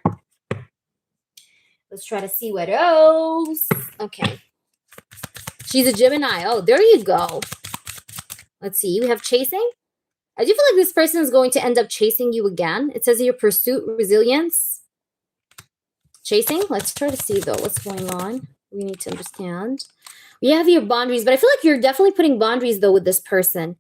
Let's try to see what else. Okay. She's a Gemini. Oh, there you go. Let's see. We have chasing. I do feel like this person is going to end up chasing you again. It says here pursuit, resilience. Chasing. Let's try to see, though, what's going on. We need to understand. We have your boundaries, but I feel like you're definitely putting boundaries, though, with this person.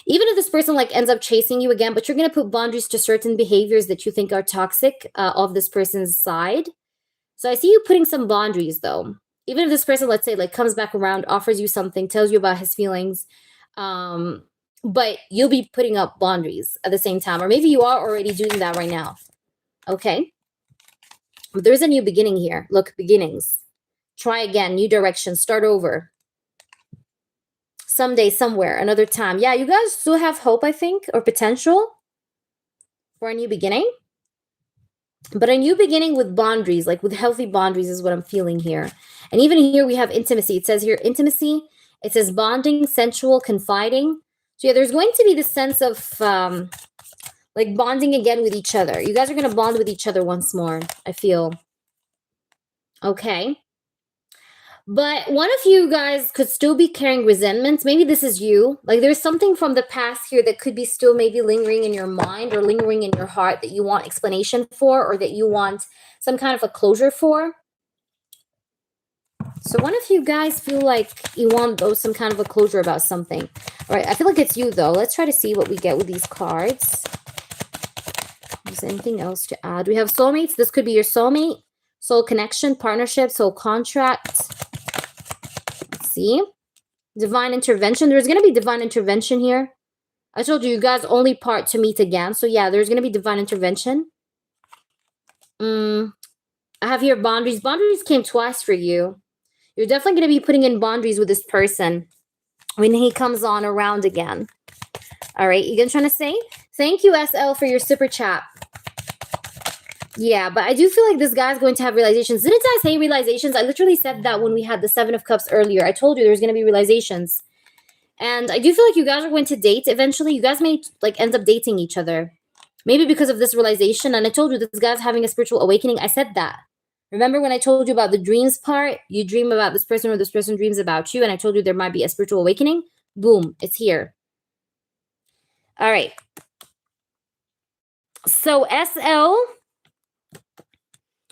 Even if this person like ends up chasing you again, but you're going to put boundaries to certain behaviors that you think are toxic of this person's side. So I see you putting some boundaries, though. Even if this person, let's say, like comes back around, offers you something, tells you about his feelings, but you'll be putting up boundaries at the same time. Or maybe you are already doing that right now. Okay. There's a new beginning here. Look, beginnings. Try again, new direction, start over. Someday, somewhere, another time. Yeah, you guys still have hope, I think, or potential for a new beginning. But a new beginning with boundaries, like with healthy boundaries is what I'm feeling here. And even here we have intimacy. It says here intimacy. It says bonding, sensual, confiding. So yeah, there's going to be this sense of like bonding again with each other. You guys are going to bond with each other once more, I feel. Okay. But one of you guys could still be carrying resentments. Maybe this is you. Like there's something from the past here that could be still maybe lingering in your mind or lingering in your heart that you want explanation for or that you want some kind of a closure for. So one of you guys feel like you want some kind of a closure about something. All right, I feel like it's you though. Let's try to see what we get with these cards. Is there anything else to add? We have soulmates. This could be your soulmate. Soul connection, partnership, soul contract. Let's see. Divine intervention. There's going to be divine intervention here. I told you, you guys only part to meet again. So yeah, there's going to be divine intervention. I have here boundaries. Boundaries came twice for you. You're definitely going to be putting in boundaries with this person when he comes on around again. All right, you gonna trying to say? Thank you, SL, for your super chat. Yeah, but I do feel like this guy's going to have realizations. Didn't I say realizations? I literally said that when we had the 7 of Cups earlier. I told you there's going to be realizations. And I do feel like you guys are going to date eventually. You guys may like end up dating each other. Maybe because of this realization. And I told you this guy's having a spiritual awakening. I said that. Remember when I told you about the dreams part? You dream about this person or this person dreams about you. And I told you there might be a spiritual awakening. Boom, it's here. All right. So SL...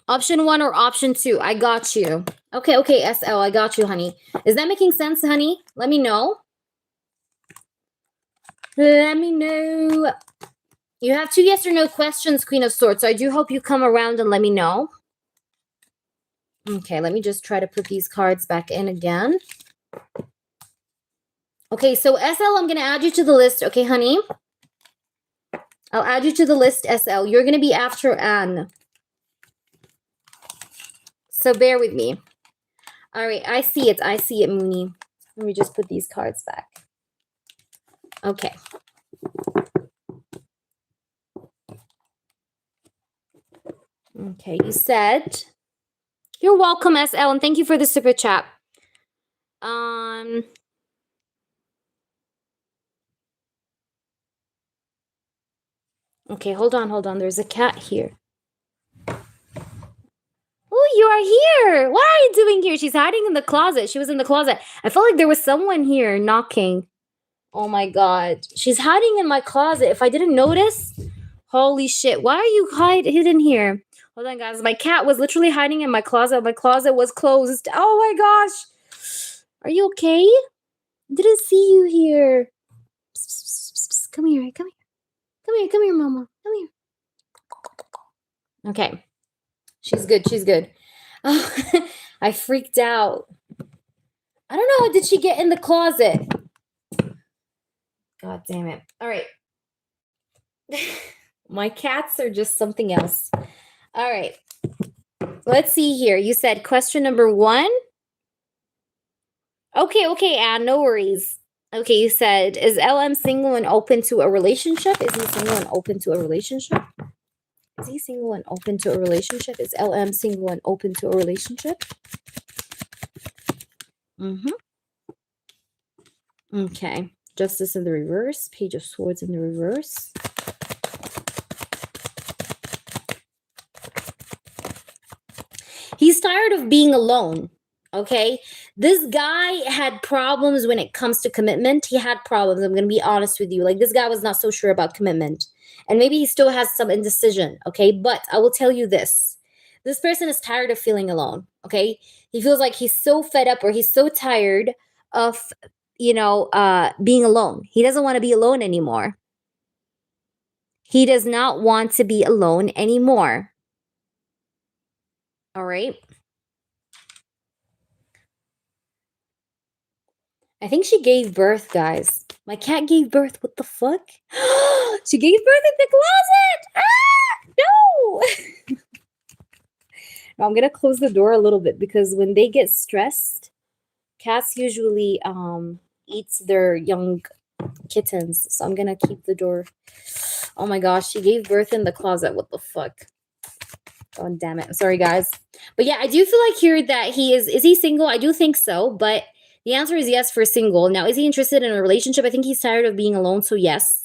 Option 1 or option 2? I got you. Okay, SL, I got you, honey. Is that making sense, honey? Let me know. Let me know. You have 2 yes or no questions, Queen of Swords. So I do hope you come around and let me know. Okay, let me just try to put these cards back in again. Okay, so SL, I'm going to add you to the list. Okay, honey? I'll add you to the list, SL. You're going to be after Ann. So bear with me. All right, I see it. I see it, Mooney. Let me just put these cards back. Okay. Okay, you said... You're welcome, SL, and thank you for the super chat. Okay, hold on. There's a cat here. Oh, you are here. What are you doing here? She's hiding in the closet. She was in the closet. I felt like there was someone here knocking. Oh my God. She's hiding in my closet. If I didn't notice, holy shit. Why are you hidden here? Hold on, guys. My cat was literally hiding in my closet. My closet was closed. Oh my gosh. Are you okay? Didn't see you here. Psst, psst, psst, psst. Come here. Come here, mama. Come here. Okay. She's good. Oh, I freaked out. I don't know. Did she get in the closet? God damn it. All right. My cats are just something else. All right. Let's see here. You said question number 1. Okay, Ann. No worries. Okay, you said, is LM single and open to a relationship? Is he single and open to a relationship? Is he single and open to a relationship? Is LM single and open to a relationship? Okay. Justice in the reverse. Page of Swords in the reverse. He's tired of being alone. Okay. This guy had problems when it comes to commitment. He had problems. I'm going to be honest with you. Like this guy was not so sure about commitment. And maybe he still has some indecision. Okay. But I will tell you this. This person is tired of feeling alone. Okay. He feels like he's so fed up or he's so tired of, being alone. He doesn't want to be alone anymore. He does not want to be alone anymore. All right. I think she gave birth, guys. My cat gave birth. What the fuck? She gave birth in the closet. Ah, no. Now I'm going to close the door a little bit because when they get stressed, cats usually eats their young kittens. So I'm going to keep the door. Oh my gosh, she gave birth in the closet. What the fuck? God damn it. I'm sorry, guys. But yeah, I do feel like here that he is he single? I do think so, but the answer is yes for single. Now, is he interested in a relationship? I think he's tired of being alone, so yes.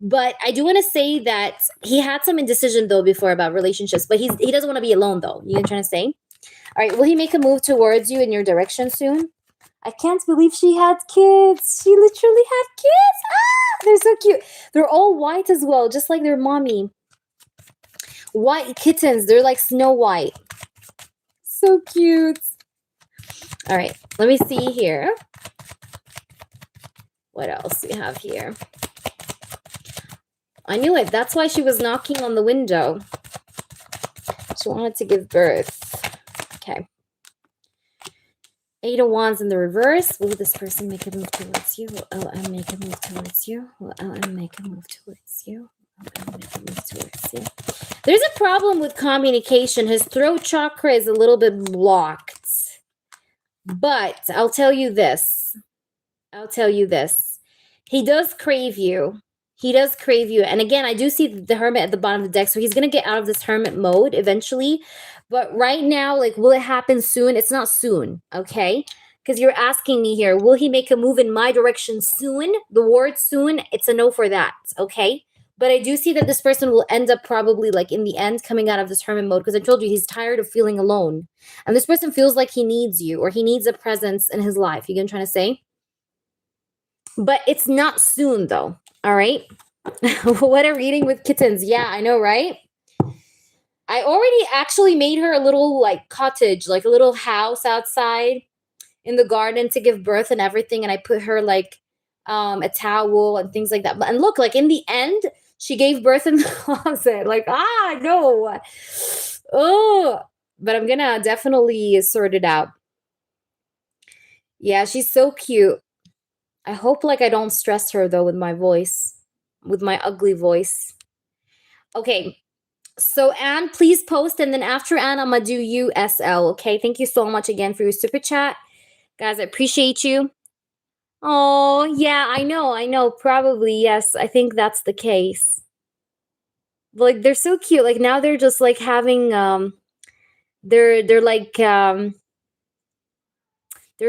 But I do want to say that he had some indecision though before about relationships, but he doesn't want to be alone though. You know what I'm trying to say? All right, will he make a move towards you in your direction soon? I can't believe she had kids. She literally had kids. Ah, they're so cute. They're all white as well, just like their mommy. White kittens. They're like Snow White. So cute. All right, let me see here. What else we have here? I knew it. That's why she was knocking on the window. She wanted to give birth. Okay. 8 of Wands in the reverse. Will this person make a move towards you? Will LM make a move towards you? Will LM make a move towards you? Will LM make a move towards you? There's a problem with communication. His throat chakra is a little bit blocked. But I'll tell you this. He does crave you. And again, I do see the Hermit at the bottom of the deck. So he's going to get out of this Hermit mode eventually. But right now, like, will it happen soon? It's not soon, okay? Because you're asking me here, will he make a move in my direction soon? The word soon, it's a no for that, okay? But I do see that this person will end up probably, like, in the end, coming out of this Hermit mode. Because I told you, he's tired of feeling alone. And this person feels like he needs you. Or he needs a presence in his life. You get what I'm trying to say? But it's not soon, though. All right? What a reading with kittens. Yeah, I know, right? I already actually made her a little, like, cottage, like a little house outside in the garden to give birth and everything. And I put her, like, a towel and things like that. And look, like, in the end, she gave birth in the closet. Like, no. Oh, but I'm going to definitely sort it out. Yeah, she's so cute. I hope, like, I don't stress her, though, with my voice, with my ugly voice. Okay. So, Anne, please post. And then after Anne, I'm going to do you, SL. Okay. Thank you so much again for your super chat. Guys, I appreciate you. Oh, yeah, I know. Probably, yes. I think that's the case. Like, they're so cute. Like, now they're just, like, having, they're like, they're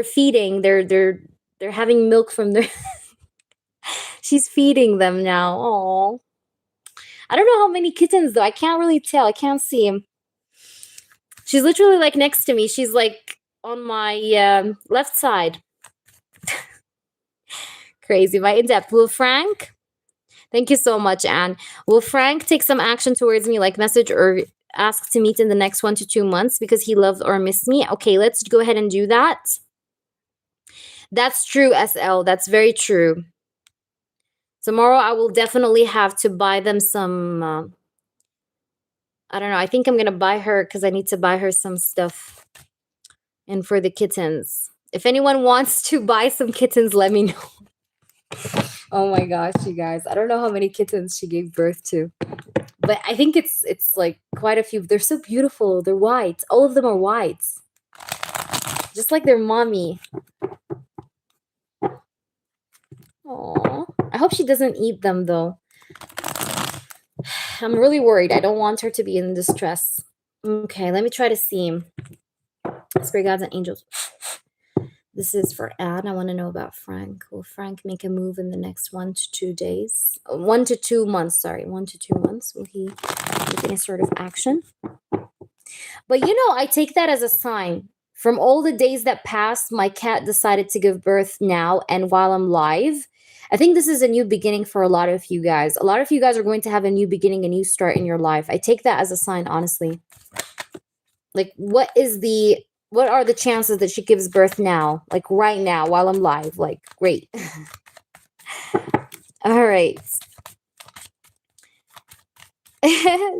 feeding. They're having milk from their, she's feeding them now. Oh, I don't know how many kittens, though. I can't really tell. I can't see him. She's literally, like, next to me. She's, like, on my left side. Crazy. My in-depth. Will Frank? Thank you so much, Anne. Will Frank take some action towards me, like message or ask to meet in the next 1 to 2 months because he loved or missed me? Okay, let's go ahead and do that. That's true, SL. That's very true. Tomorrow I will definitely have to buy them some, I don't know. I think I'm going to buy her because I need to buy her some stuff. And for the kittens. If anyone wants to buy some kittens, let me know. Oh my gosh, you guys. I don't know how many kittens she gave birth to. But I think it's like quite a few. They're so beautiful. They're white. All of them are white. Just like their mommy. Aww. I hope she doesn't eat them, though. I'm really worried. I don't want her to be in distress. Okay, let me try to see. Spirit guides and angels. This is for Anne. I want to know about Frank. Will Frank make a move in the next 1 to 2 days? 1 to 2 months, sorry. 1 to 2 months. Will he take any sort of action? But, you know, I take that as a sign. From all the days that passed, my cat decided to give birth now and while I'm live. I think this is a new beginning for a lot of you guys. A lot of you guys are going to have a new beginning, a new start in your life. I take that as a sign, honestly. Like, what are the chances that she gives birth now? Like, right now, while I'm live. Like, great. All right.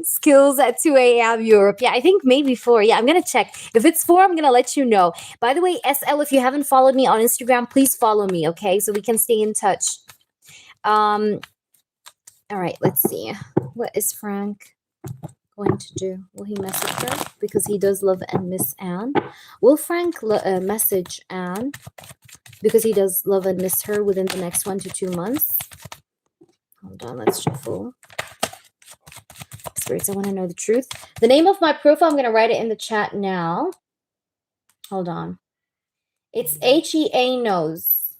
Skills at 2 a.m. Europe. Yeah, I think maybe 4. Yeah, I'm going to check. If it's 4, I'm going to let you know. By the way, SL, if you haven't followed me on Instagram, please follow me, okay? So we can stay in touch. All right, let's see. What is Frank going to do? Will he message her? Because he does love and miss Anne. Will Frank message Anne? Because he does love and miss her within the next 1 to 2 months. Hold on, let's shuffle. Spirits, I want to know the truth. The name of my profile, I'm going to write it in the chat now. Hold on. It's HEA knows.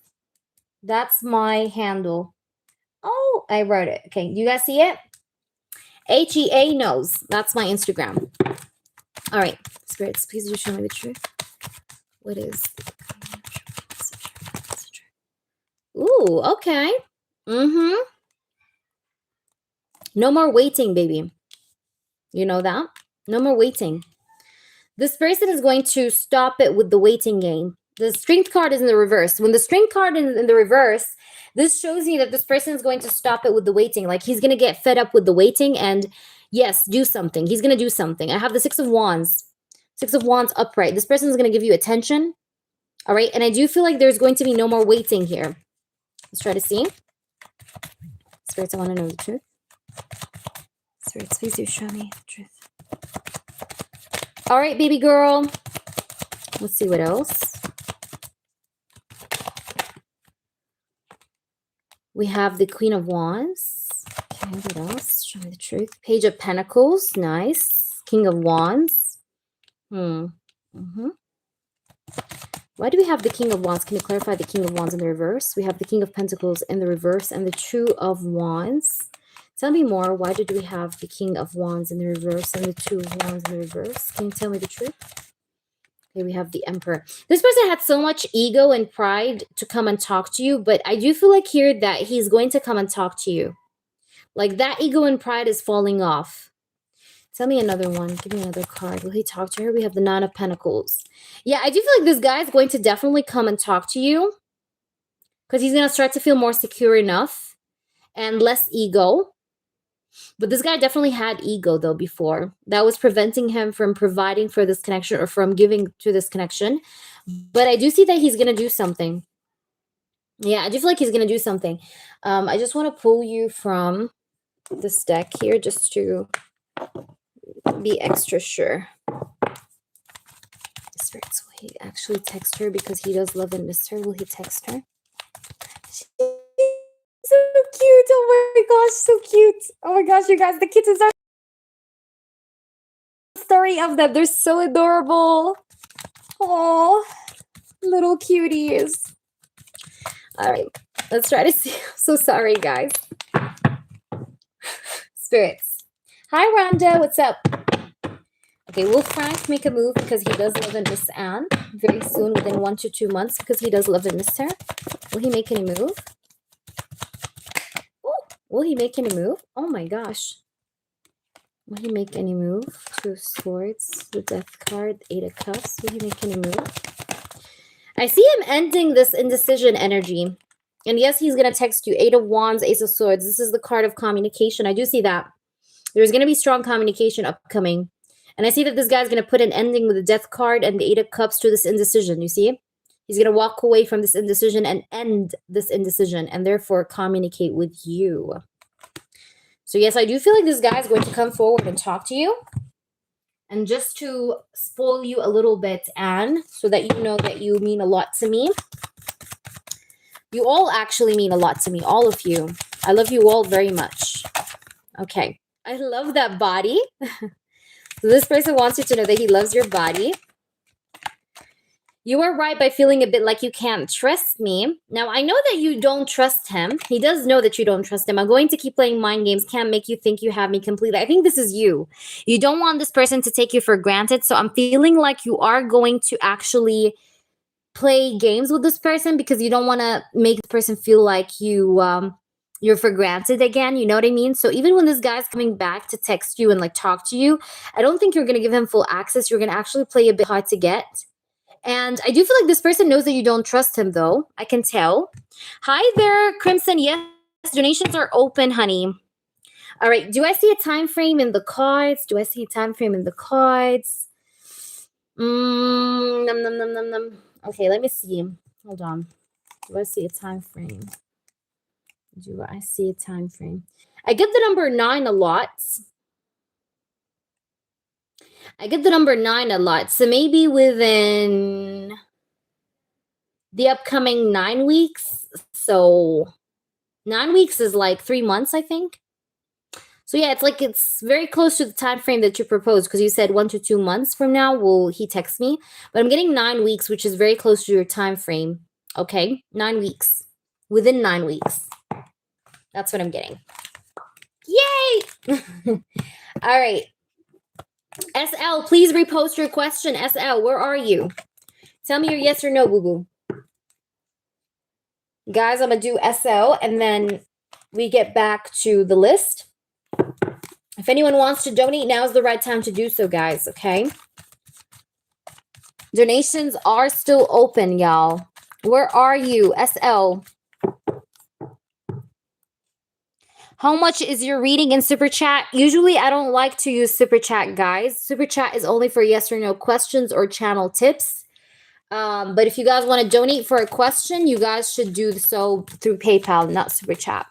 That's my handle. Oh, I wrote it. Okay, you guys see it? HEA knows. That's my Instagram. All right, spirits, please do show me the truth. What is? Ooh, okay. Mm-hmm. No more waiting, baby. You know that? No more waiting. This person is going to stop it with the waiting game. The strength card is in the reverse. When the strength card is in the reverse, this shows me that this person is going to stop it with the waiting. Like he's going to get fed up with the waiting and yes, do something. He's going to do something. I have the 6 of Wands. 6 of Wands upright. This person is going to give you attention. All right. And I do feel like there's going to be no more waiting here. Let's try to see. Spirits, I want to know the truth. Spirits, please do show me the truth. All right, baby girl. Let's see what else. We have the Queen of Wands. Okay, what else? Show me the truth. Page of Pentacles. Nice. King of Wands. Why do we have the King of Wands? Can you clarify the King of Wands in the reverse? We have the King of Pentacles in the reverse and the Two of Wands. Tell me more. Why did we have the King of Wands in the reverse and the Two of Wands in the reverse? Can you tell me the truth? Okay, we have the Emperor. This person had so much ego and pride to come and talk to you, but I do feel like here that he's going to come and talk to you. Like that ego and pride is falling off. Tell me another one. Give me another card. Will he talk to her? We have the Nine of Pentacles. Yeah, I do feel like this guy is going to definitely come and talk to you because he's going to start to feel more secure enough and less ego. But this guy definitely had ego, though, before. That was preventing him from providing for this connection or from giving to this connection. But I do see that he's going to do something. Yeah, I do feel like he's going to do something. I just want to pull you from this deck here just to be extra sure. Spirits, will he actually text her because he does love and miss her? Will he text her? So cute. Oh my gosh, so cute. Oh my gosh, you guys, the kittens are the story of them. They're so adorable. Oh, little cuties. All right, let's try to see. I'm so sorry, guys. Spirits. Hi, Rhonda. What's up? Okay, will Frank make a move because he does love and miss Anne very soon, within 1 to 2 months, because he does love and miss her? Will he make any move? Will he make any move? Oh my gosh. Will he make any move? 2 of Swords, the Death card, 8 of Cups. Will he make any move? I see him ending this indecision energy. And yes, he's going to text you. 8 of Wands, Ace of Swords. This is the card of communication. I do see that. There's going to be strong communication upcoming. And I see that this guy's going to put an ending with the Death card and the 8 of Cups to this indecision. You see? He's going to walk away from this indecision and end this indecision and therefore communicate with you. So yes, I do feel like this guy is going to come forward and talk to you. And just to spoil you a little bit, Anne, so that you know that you mean a lot to me. You all actually mean a lot to me, all of you. I love you all very much. Okay. I love that body. So this person wants you to know that he loves your body. You are right by feeling a bit like you can't trust me. Now, I know that you don't trust him. He does know that you don't trust him. I'm going to keep playing mind games. Can't make you think you have me completely. I think this is you. You don't want this person to take you for granted. So I'm feeling like you are going to actually play games with this person because you don't want to make the person feel like you're for granted again. You know what I mean? So even when this guy's coming back to text you and like talk to you, I don't think you're going to give him full access. You're going to actually play a bit hard to get. And I do feel like this person knows that you don't trust him, though. I can tell. Hi there, Crimson. Yes, donations are open, honey. All right. Do I see a time frame in the cards? Do I see a time frame in the cards? Num, num, num, num, num. Okay, let me see. Hold on. Do I see a time frame? Do I see a time frame? I get the number 9 a lot. I get the number 9 a lot. So maybe within the upcoming 9 weeks. So 9 weeks is like 3 months, I think. So yeah, it's very close to the time frame that you proposed, because you said 1 to 2 months from now will he text me. But I'm getting 9 weeks, which is very close to your time frame. Okay, 9 weeks. Within 9 weeks. That's what I'm getting. Yay! All right. SL, please repost your question. SL, where are you? Tell me your yes or no, boo-boo. Guys, I'm going to do SL, and then we get back to the list. If anyone wants to donate, now's the right time to do so, guys, okay? Donations are still open, y'all. Where are you, SL? How much is your reading in Super Chat? Usually, I don't like to use Super Chat, guys. Super Chat is only for yes or no questions or channel tips. But if you guys want to donate for a question, you guys should do so through PayPal, not Super Chat.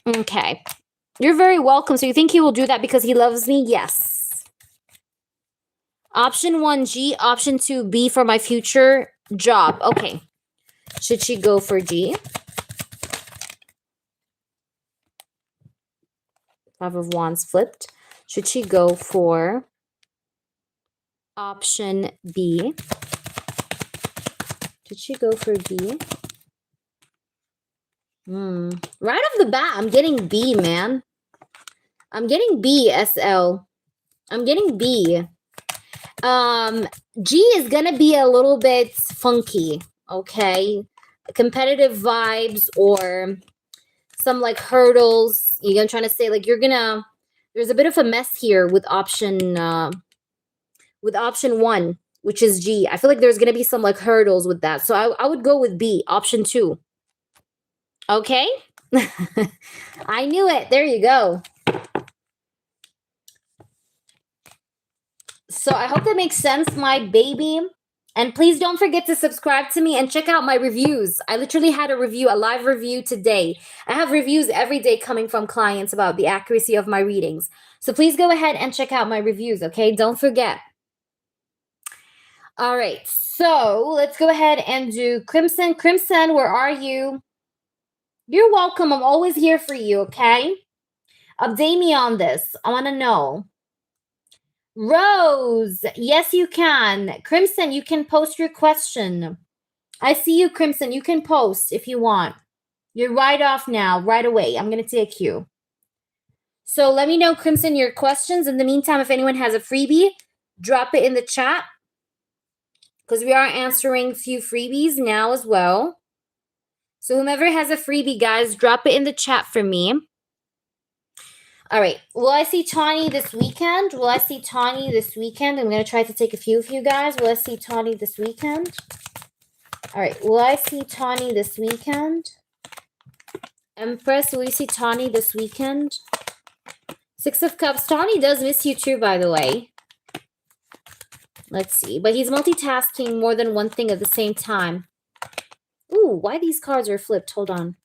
Okay. You're very welcome. So you think he will do that because he loves me? Yes. Option 1, G. Option 2, B for my future job. Okay. Should she go for G? 5 of Wands flipped. Should she go for option B? Did she go for B? Right off the bat, I'm getting B, man. I'm getting B, SL. I'm getting B. G is gonna be a little bit funky, okay? Competitive vibes or some like hurdles. You're trying to say like there's a bit of a mess here with option 1, which is G. I feel like there's gonna be some like hurdles with that. So I would go with B, option 2. Okay? I knew it. There you go. So I hope that makes sense, my baby. And please don't forget to subscribe to me and check out my reviews. I literally had a live review today. I have reviews every day coming from clients about the accuracy of my readings. So please go ahead and check out my reviews, okay? Don't forget. All right. So let's go ahead and do Crimson. Crimson, where are you? You're welcome. I'm always here for you, okay? Update me on this. I want to know. Rose, yes, you can. Crimson, you can post your question. I see you, Crimson. You can post if you want. You're right off now, right away. I'm going to take you. So let me know, Crimson, your questions. In the meantime, if anyone has a freebie, drop it in the chat, because we are answering a few freebies now as well. So whomever has a freebie, guys, drop it in the chat for me. All right. Will I see Tawny this weekend? Will I see Tawny this weekend? I'm going to try to take a few of you guys. Will I see Tawny this weekend? All right. Will I see Tawny this weekend? Empress, will you see Tawny this weekend? 6 of Cups. Tawny does miss you too, by the way. Let's see. But he's multitasking more than one thing at the same time. Ooh, why these cards are flipped? Hold on.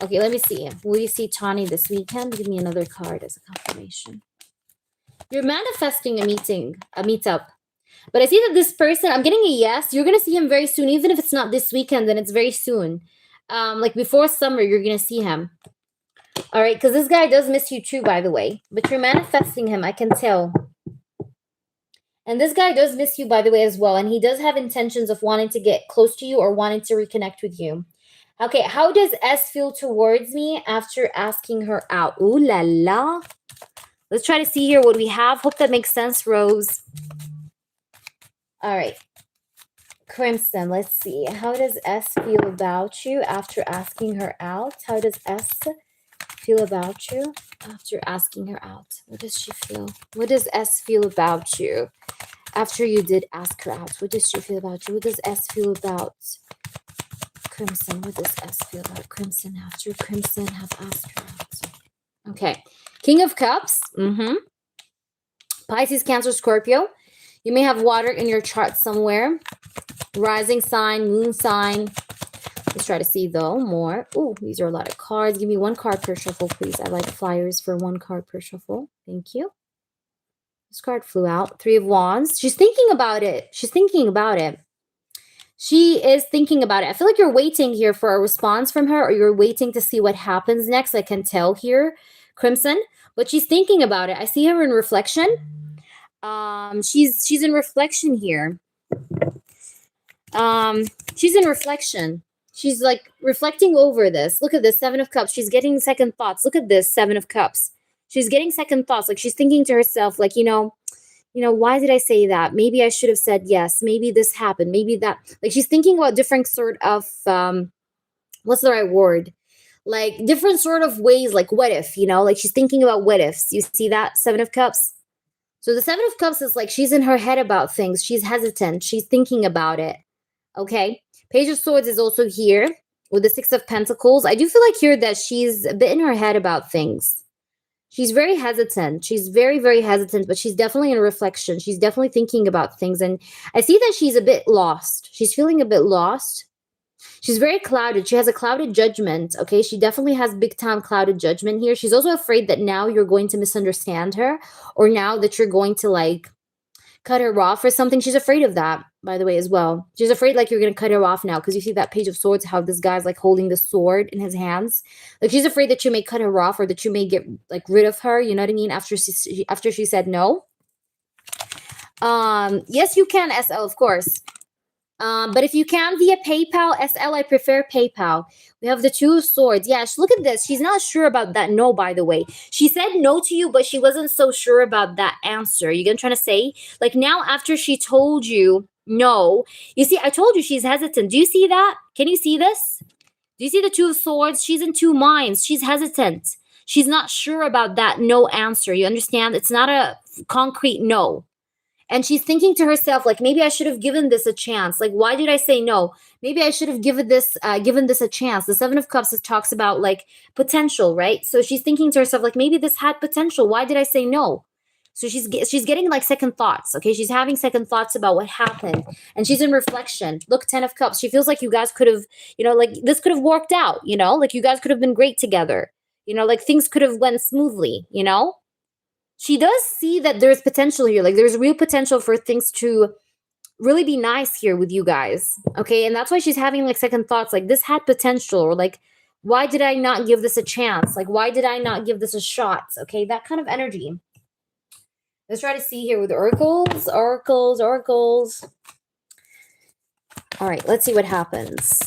Okay, let me see. Will you see Tawny this weekend? Give me another card as a confirmation. You're manifesting a meetup. But I see that this person, I'm getting a yes. You're going to see him very soon. Even if it's not this weekend, then it's very soon. Like before summer, you're going to see him. All right, because this guy does miss you too, by the way. But you're manifesting him, I can tell. And this guy does miss you, by the way, as well. And he does have intentions of wanting to get close to you or wanting to reconnect with you. Okay, how does S feel towards me after asking her out? Ooh la la. Let's try to see here what we have. Hope that makes sense, Rose. All right. Crimson, let's see. How does S feel about you after asking her out? How does S feel about you after asking her out? What does she feel? What does S feel about you after you did ask her out? What does she feel about you? What does S feel about Crimson? What does S feel about Crimson after Crimson have asked her out? Okay. King of Cups. Pisces, Cancer, Scorpio. You may have water in your chart somewhere. Rising sign, moon sign. Let's try to see, though, more. Ooh, these are a lot of cards. Give me one card per shuffle, please. I like flyers for one card per shuffle. Thank you. This card flew out. 3 of Wands. She's thinking about it. She's thinking about it. She is thinking about it. I feel like you're waiting here for a response from her, or you're waiting to see what happens next. I can tell here, Crimson. But she's thinking about it. I see her in reflection. She's in reflection here. She's in reflection. She's like reflecting over this. Look at this, 7 of Cups. She's getting second thoughts. Look at this, 7 of Cups. She's getting second thoughts. Like she's thinking to herself, like, why did I say that? Maybe I should have said yes. Maybe this happened. Maybe that. Like she's thinking about different sort of, what's the right word? Like different sort of ways, like what if, like she's thinking about what ifs. You see that, 7 of Cups? So the 7 of Cups is like she's in her head about things. She's hesitant. She's thinking about it. Okay. Page of Swords is also here with the 6 of Pentacles. I do feel like here that she's a bit in her head about things. She's very hesitant. She's very, very hesitant, but she's definitely in reflection. She's definitely thinking about things. And I see that she's a bit lost. She's feeling a bit lost. She's very clouded. She has a clouded judgment. Okay. She definitely has big time clouded judgment here. She's also afraid that now you're going to misunderstand her, or now that you're going to like cut her off or something. She's afraid of that, by the way, as well. She's afraid like you're going to cut her off now, because you see that Page of Swords, how this guy's like holding the sword in his hands. Like she's afraid that you may cut her off, or that you may get like rid of her. You know what I mean? After she said no. Yes, you can, SL, of course. But if you can via PayPal, SL, I prefer PayPal. We have the 2 of Swords. Yeah, look at this. She's not sure about that no, by the way. She said no to you, but she wasn't so sure about that answer. You get what I'm trying to say? Like now, after she told you no, you see, I told you she's hesitant. Do you see that? Can you see this? Do you see the 2 of Swords? She's in 2 minds. She's hesitant. She's not sure about that no answer. You understand? It's not a concrete no. And she's thinking to herself, like, maybe I should have given this a chance. Like, why did I say no? Maybe I should have given this a chance. The 7 of Cups talks about like potential, right? So she's thinking to herself, like, maybe this had potential. Why did I say no? So she's getting like second thoughts. Okay, she's having second thoughts about what happened, and she's in reflection. Look, 10 of Cups. She feels like you guys could have, like this could have worked out. Like you guys could have been great together. Like things could have went smoothly. She does see that there's potential here. Like there's real potential for things to really be nice here with you guys. Okay. And that's why she's having like second thoughts. Like this had potential, or like, why did I not give this a chance? Like, why did I not give this a shot? Okay. That kind of energy. Let's try to see here with oracles. All right. Let's see what happens.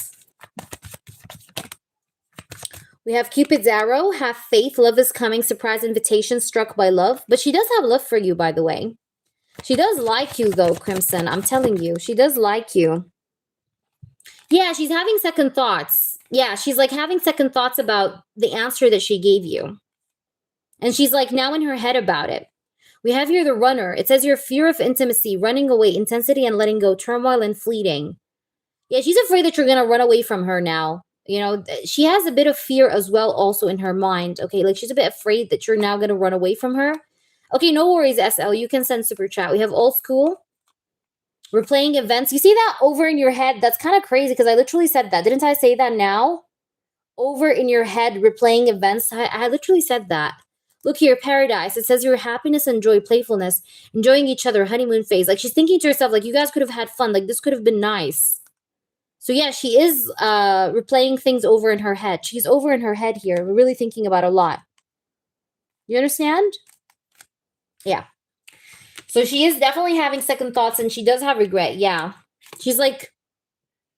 We have Cupid's arrow, have faith, love is coming, surprise invitation, struck by love. But she does have love for you, by the way. She does like you, though, Crimson. I'm telling you, she does like you. Yeah, she's having second thoughts. Yeah, she's like having second thoughts about the answer that she gave you. And she's like now in her head about it. We have here the runner. It says your fear of intimacy, running away, intensity and letting go, turmoil and fleeting. Yeah, she's afraid that you're going to run away from her now. She has a bit of fear as well also in her mind. Okay, like she's a bit afraid that you're now going to run away from her. Okay, no worries, SL. You can send super chat. We have old school. Replaying events. You see that over in your head? That's kind of crazy because I literally said that. Didn't I say that now? Over in your head, replaying events. I literally said that. Look here, paradise. It says your happiness and joy, playfulness, enjoying each other, honeymoon phase. Like she's thinking to herself, like you guys could have had fun. Like this could have been nice. So yeah, she is replaying things over in her head. She's over in her head here. We're really thinking about a lot. You understand? Yeah. So she is definitely having second thoughts, and she does have regret. Yeah. She's like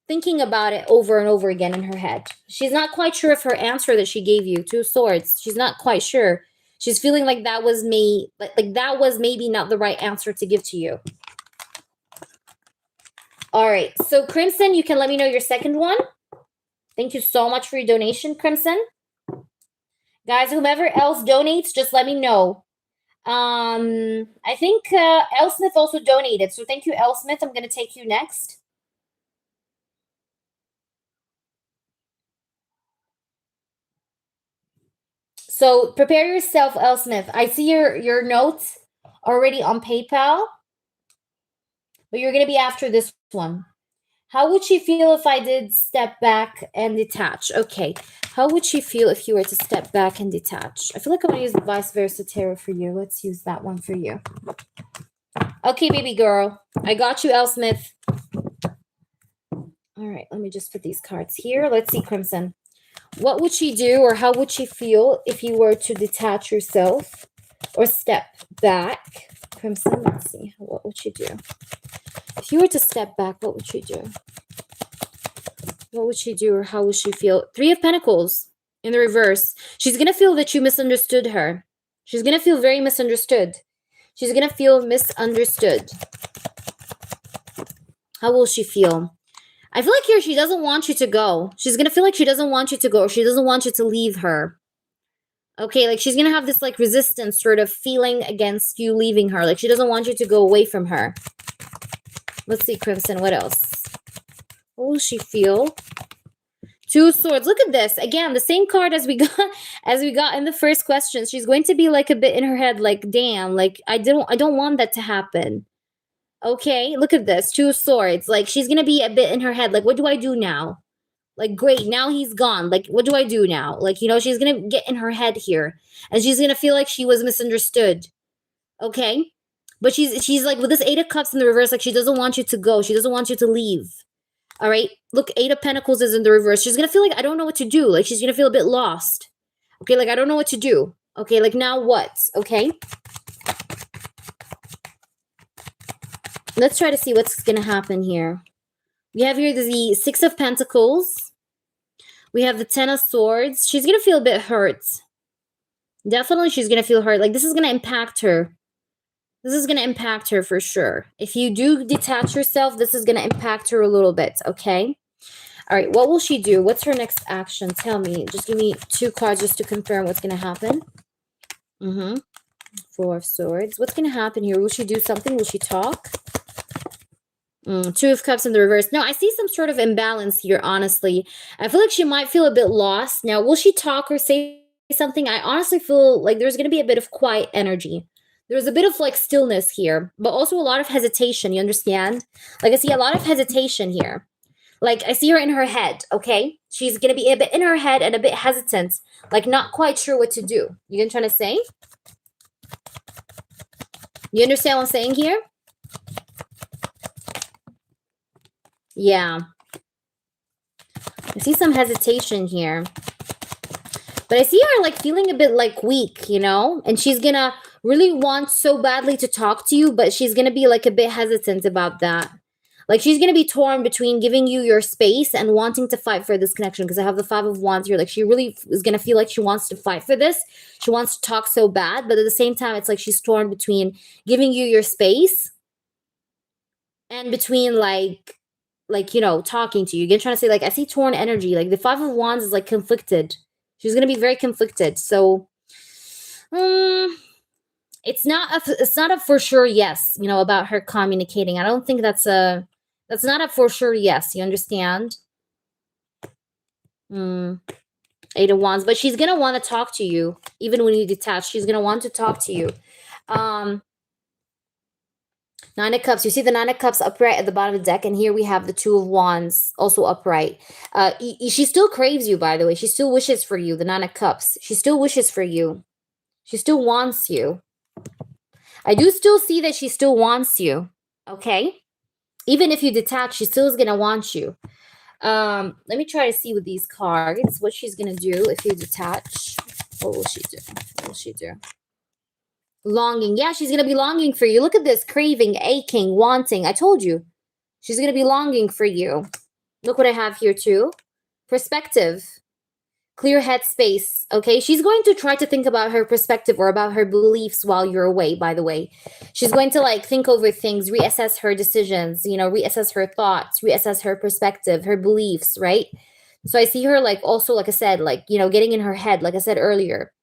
thinking about it over and over again in her head. She's not quite sure if her answer that she gave you, 2 of Swords, she's not quite sure. She's feeling like that was like that was maybe not the right answer to give to you. All right, so Crimson, you can let me know your second one. Thank you so much for your donation, Crimson. Guys, whomever else donates, just let me know. I think L. Smith also donated, so thank you, L. Smith. I'm going to take you next. So prepare yourself, L. Smith. I see your notes already on PayPal, but you're going to be after this one. How would she feel if I did step back and detach? Okay. How would she feel if you were to step back and detach? I feel like I'm going to use the vice versa tarot for you. Let's use that one for you. Okay, baby girl. I got you, L. Smith. All right, let me just put these cards here. Let's see, Crimson. What would she do or how would she feel if you were to detach yourself or step back? Crimson, let's see. What would she do? If you were to step back, what would she do? What would she do or how would she feel? 3 of Pentacles in the reverse. She's going to feel that you misunderstood her. She's going to feel very misunderstood. She's going to feel misunderstood. How will she feel? I feel like here she doesn't want you to go. She's going to feel like she doesn't want you to go. Or she doesn't want you to leave her. Okay, like she's going to have this like resistance sort of feeling against you leaving her. Like she doesn't want you to go away from her. Let's see, Crimson, what else? What will she feel? 2 of Swords. Look at this. Again, the same card as we got in the first question. She's going to be like a bit in her head like, damn, like I don't want that to happen. Okay, look at this. 2 of Swords. Like she's going to be a bit in her head like, what do I do now? Like, great, now he's gone. Like, what do I do now? Like, you know, she's going to get in her head here. And she's going to feel like she was misunderstood. Okay? But she's like, with this 8 of Cups in the reverse, like, she doesn't want you to go. She doesn't want you to leave. All right? Look, 8 of Pentacles is in the reverse. She's going to feel like, I don't know what to do. Like, she's going to feel a bit lost. Okay? Like, I don't know what to do. Okay? Like, now what? Okay? Let's try to see what's going to happen here. We have here the 6 of Pentacles. We have the 10 of Swords. She's going to feel a bit hurt. Definitely she's going to feel hurt. Like, this is going to impact her. This is going to impact her for sure. If you do detach yourself, this is going to impact her a little bit, okay? All right, what will she do? What's her next action? Tell me. Just give me 2 cards just to confirm what's going to happen. 4 of Swords. What's going to happen here? Will she do something? Will she talk? 2 of Cups in the reverse. Now, I see some sort of imbalance here, honestly. I feel like she might feel a bit lost. Now, will she talk or say something? I honestly feel like there's going to be a bit of quiet energy. There's a bit of, like, stillness here, but also a lot of hesitation, you understand? Like, I see a lot of hesitation here. Like, I see her in her head, okay? She's going to be a bit in her head and a bit hesitant, like, not quite sure what to do. You get what I'm trying to say? You understand what I'm saying here? Yeah. I see some hesitation here. But I see her like feeling a bit like weak, you know? And she's going to really want so badly to talk to you, but she's going to be like a bit hesitant about that. Like she's going to be torn between giving you your space and wanting to fight for this connection, because I have the 5 of Wands here. Like she really is going to feel like she wants to fight for this. She wants to talk so bad, but at the same time, it's like she's torn between giving you your space and between like, you know, talking to you. Again, trying to say, like, I see torn energy. Like the 5 of Wands is like conflicted. She's going to be very conflicted. So, it's not a for sure yes, you know, about her communicating. I don't think that's not a for sure yes. You understand? 8 of Wands, but she's going to want to talk to you even when you detach. She's going to want to talk to you. 9 of Cups. You see the 9 of Cups upright at the bottom of the deck, and here we have the 2 of Wands also upright. She still craves you, by the way. She still wishes for you, the 9 of Cups. She still wishes for you. She still wants you. I do still see that she still wants you, okay? Even if you detach, she still is going to want you. Let me try to see with these cards what she's going to do if you detach. What will she do? What will she do? Longing. Yeah, she's going to be longing for you. Look at this. Craving, aching, wanting. I told you. She's going to be longing for you. Look what I have here too. Perspective. Clear head space. Okay, she's going to try to think about her perspective or about her beliefs while you're away, by the way. She's going to like think over things, reassess her decisions, you know, reassess her thoughts, reassess her perspective, her beliefs, right? So I see her like also, like I said, like, you know, getting in her head, like I said earlier.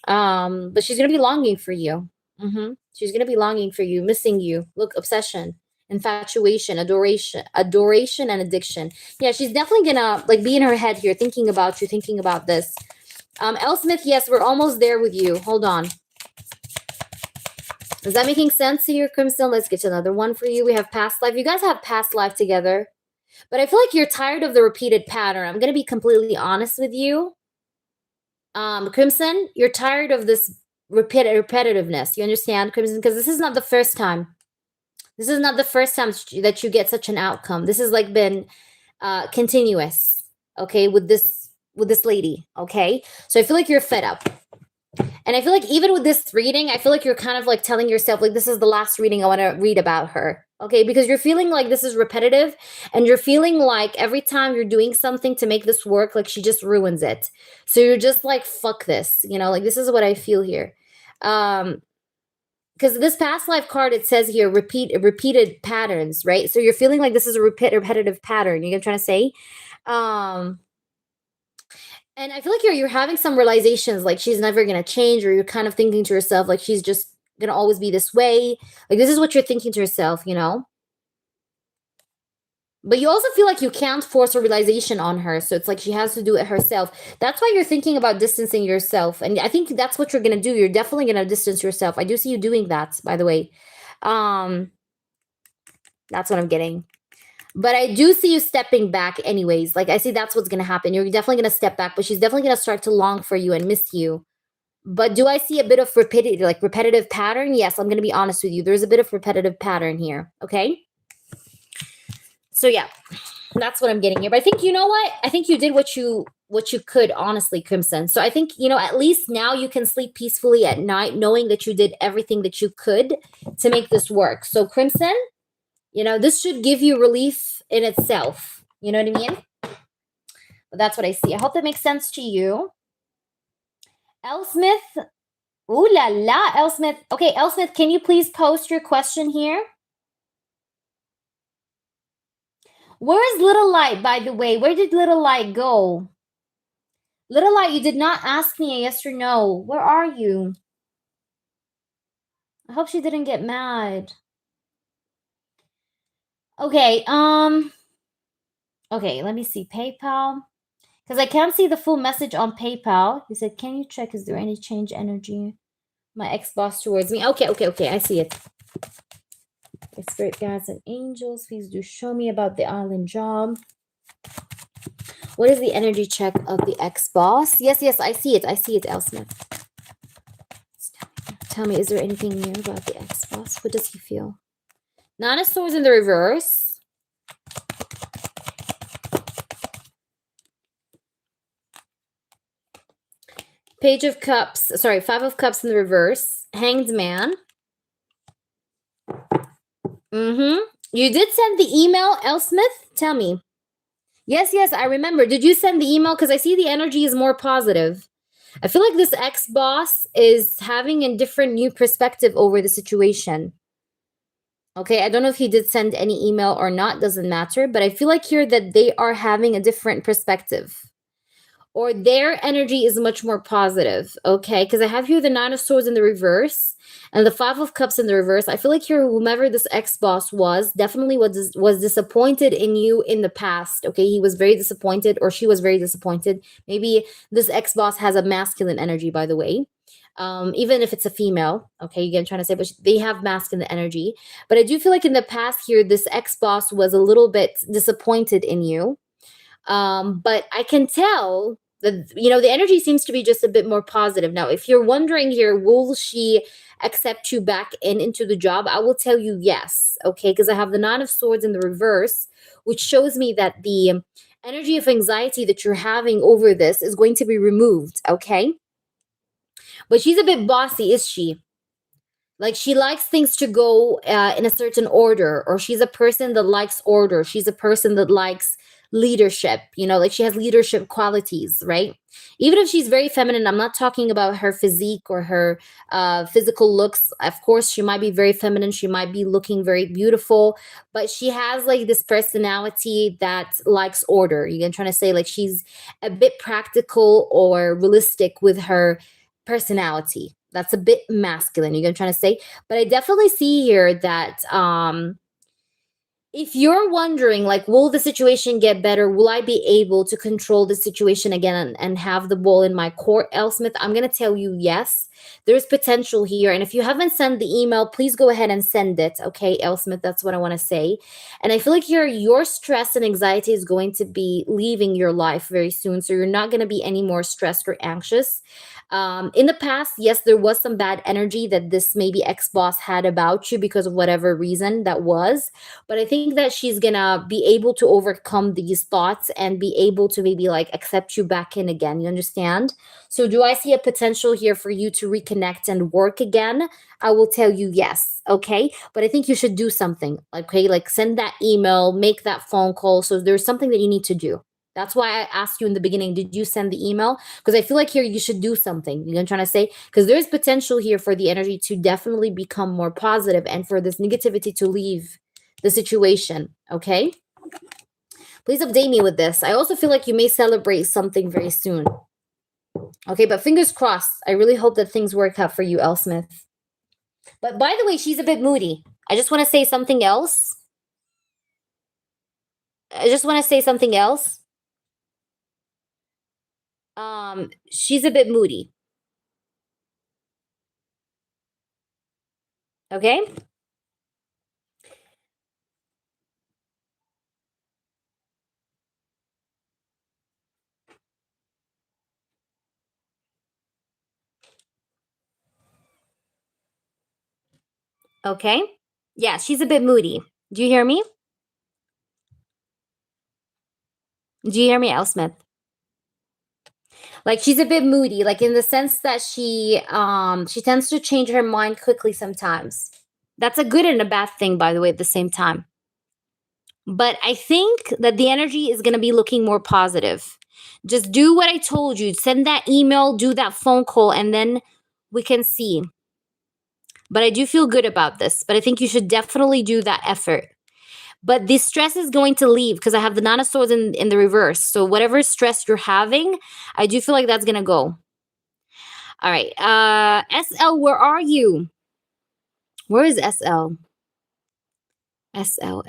But she's going to be longing for you. She's going to be longing for you, missing you. Look, obsession, infatuation, adoration, and addiction. Yeah, she's definitely gonna like be in her head here, thinking about you, thinking about this. L. Smith, yes, we're almost there with you. Hold on. Is that making sense here, Crimson? Let's get to another one for you. We have past life. You guys have past life together. But I feel like you're tired of the repeated pattern. I'm going to be completely honest with you. Crimson, you're tired of this repetitiveness. You understand, Crimson? Because this is not the first time. This is not the first time that you get such an outcome. This has like been continuous, okay, with this lady, okay? So I feel like you're fed up. And I feel like even with this reading, I feel like you're kind of like telling yourself, like, this is the last reading I want to read about her. Okay, because you're feeling like this is repetitive, and you're feeling like every time you're doing something to make this work, like she just ruins it. So you're just like, fuck this, like this is what I feel here. Because this past life card, it says here repeated patterns, right? So you're feeling like this is a repetitive pattern. You know what I'm trying to say? And I feel like you're having some realizations, like she's never gonna change, or you're kind of thinking to yourself, like she's just gonna always be this way. Like this is what you're thinking to yourself, But you also feel like you can't force a realization on her, so it's like she has to do it herself. That's why you're thinking about distancing yourself, and I think that's what you're gonna do. You're definitely gonna distance yourself. I do see you doing that, by the way. That's what I'm getting. But I do see you stepping back anyways. Like I see that's what's going to happen. You're definitely going to step back, but she's definitely going to start to long for you and miss you. But do I see a bit of repetitive pattern? Yes, I'm going to be honest with you. There's a bit of repetitive pattern here, okay? So yeah, that's what I'm getting here. But I think, you know what? I think you did what you could, honestly, Crimson. So I think, at least now you can sleep peacefully at night knowing that you did everything that you could to make this work. So Crimson, this should give you relief in itself. You know what I mean? But that's what I see. I hope that makes sense to you. Elsmith. Ooh la la, Elsmith. Okay, Elsmith, can you please post your question here? Where is Little Light, by the way? Where did Little Light go? Little Light, you did not ask me a yes or no. Where are you? I hope she didn't get mad. Okay, okay, let me see. PayPal. Because I can't see the full message on PayPal. He said, can you check, is there any change energy? My ex-boss towards me. Okay, I see it. Spirit guides and angels, please do show me about the island job. What is the energy check of the ex-boss? Yes, I see it, Elsmith. Tell me, is there anything new about the ex-boss? What does he feel? Nine of Swords in the reverse. Page of Cups. Sorry, Five of Cups in the reverse. Hanged Man. You did send the email, Elsmith? Tell me. Yes, I remember. Did you send the email? Because I see the energy is more positive. I feel like this ex-boss is having a different new perspective over the situation. Okay, I don't know if he did send any email or not. Doesn't matter. But I feel like here that they are having a different perspective. Or their energy is much more positive, okay? Because I have here the Nine of Swords in the reverse and the Five of Cups in the reverse. I feel like here, whomever this ex-boss was, definitely was disappointed in you in the past, okay? He was very disappointed, or she was very disappointed. Maybe this ex-boss has a masculine energy, by the way. Even if it's a female, okay, you get what I'm trying to say, but they have masculine energy. But I do feel like in the past here, this ex-boss was a little bit disappointed in you. But I can tell that, the energy seems to be just a bit more positive. Now, if you're wondering here, will she accept you back into the job? I will tell you yes, okay? Because I have the Nine of Swords in the reverse, which shows me that the energy of anxiety that you're having over this is going to be removed, okay? But she's a bit bossy, is she? Like, she likes things to go in a certain order, or she's a person that likes order. She's a person that likes leadership, like she has leadership qualities, right? Even if she's very feminine, I'm not talking about her physique or her physical looks. Of course, she might be very feminine. She might be looking very beautiful, but she has like this personality that likes order. You're trying to say like she's a bit practical or realistic with her personality. That's a bit masculine. You're trying to say, but I definitely see here that if you're wondering, like, will the situation get better? Will I be able to control the situation again and have the ball in my court, Elsmith? I'm going to tell you yes. There's potential here. And if you haven't sent the email, please go ahead and send it. Okay, Elsmith, that's what I want to say. And I feel like your stress and anxiety is going to be leaving your life very soon. So you're not going to be any more stressed or anxious. In the past, yes, there was some bad energy that this maybe ex-boss had about you because of whatever reason that was. But I think that she's gonna be able to overcome these thoughts and be able to maybe like accept you back in again. You understand? So do I see a potential here for you to reconnect and work again? I will tell you yes. Okay. But I think you should do something. Okay. Like send that email, make that phone call. So there's something that you need to do. That's why I asked you in the beginning, did you send the email? Because I feel like here you should do something. You know what I'm trying to say? Because there's potential here for the energy to definitely become more positive and for this negativity to leave the situation. Okay. Please update me with this. I also feel like you may celebrate something very soon. Okay, but fingers crossed. I really hope that things work out for you, Elsmith. But by the way, she's a bit moody. I just want to say something else. She's a bit moody. Okay? Okay? Yeah, she's a bit moody. Do you hear me? Do you hear me, Elsmith? Like she's a bit moody, like in the sense that she tends to change her mind quickly sometimes. That's a good and a bad thing, by the way, at the same time. But I think that the energy is going to be looking more positive. Just do what I told you. Send that email, do that phone call, and then we can see. But I do feel good about this. But I think you should definitely do that effort. But the stress is going to leave because I have the Nine of Swords in the reverse. So whatever stress you're having, I do feel like that's going to go. All right. SL, where are you? Where is SL? SL.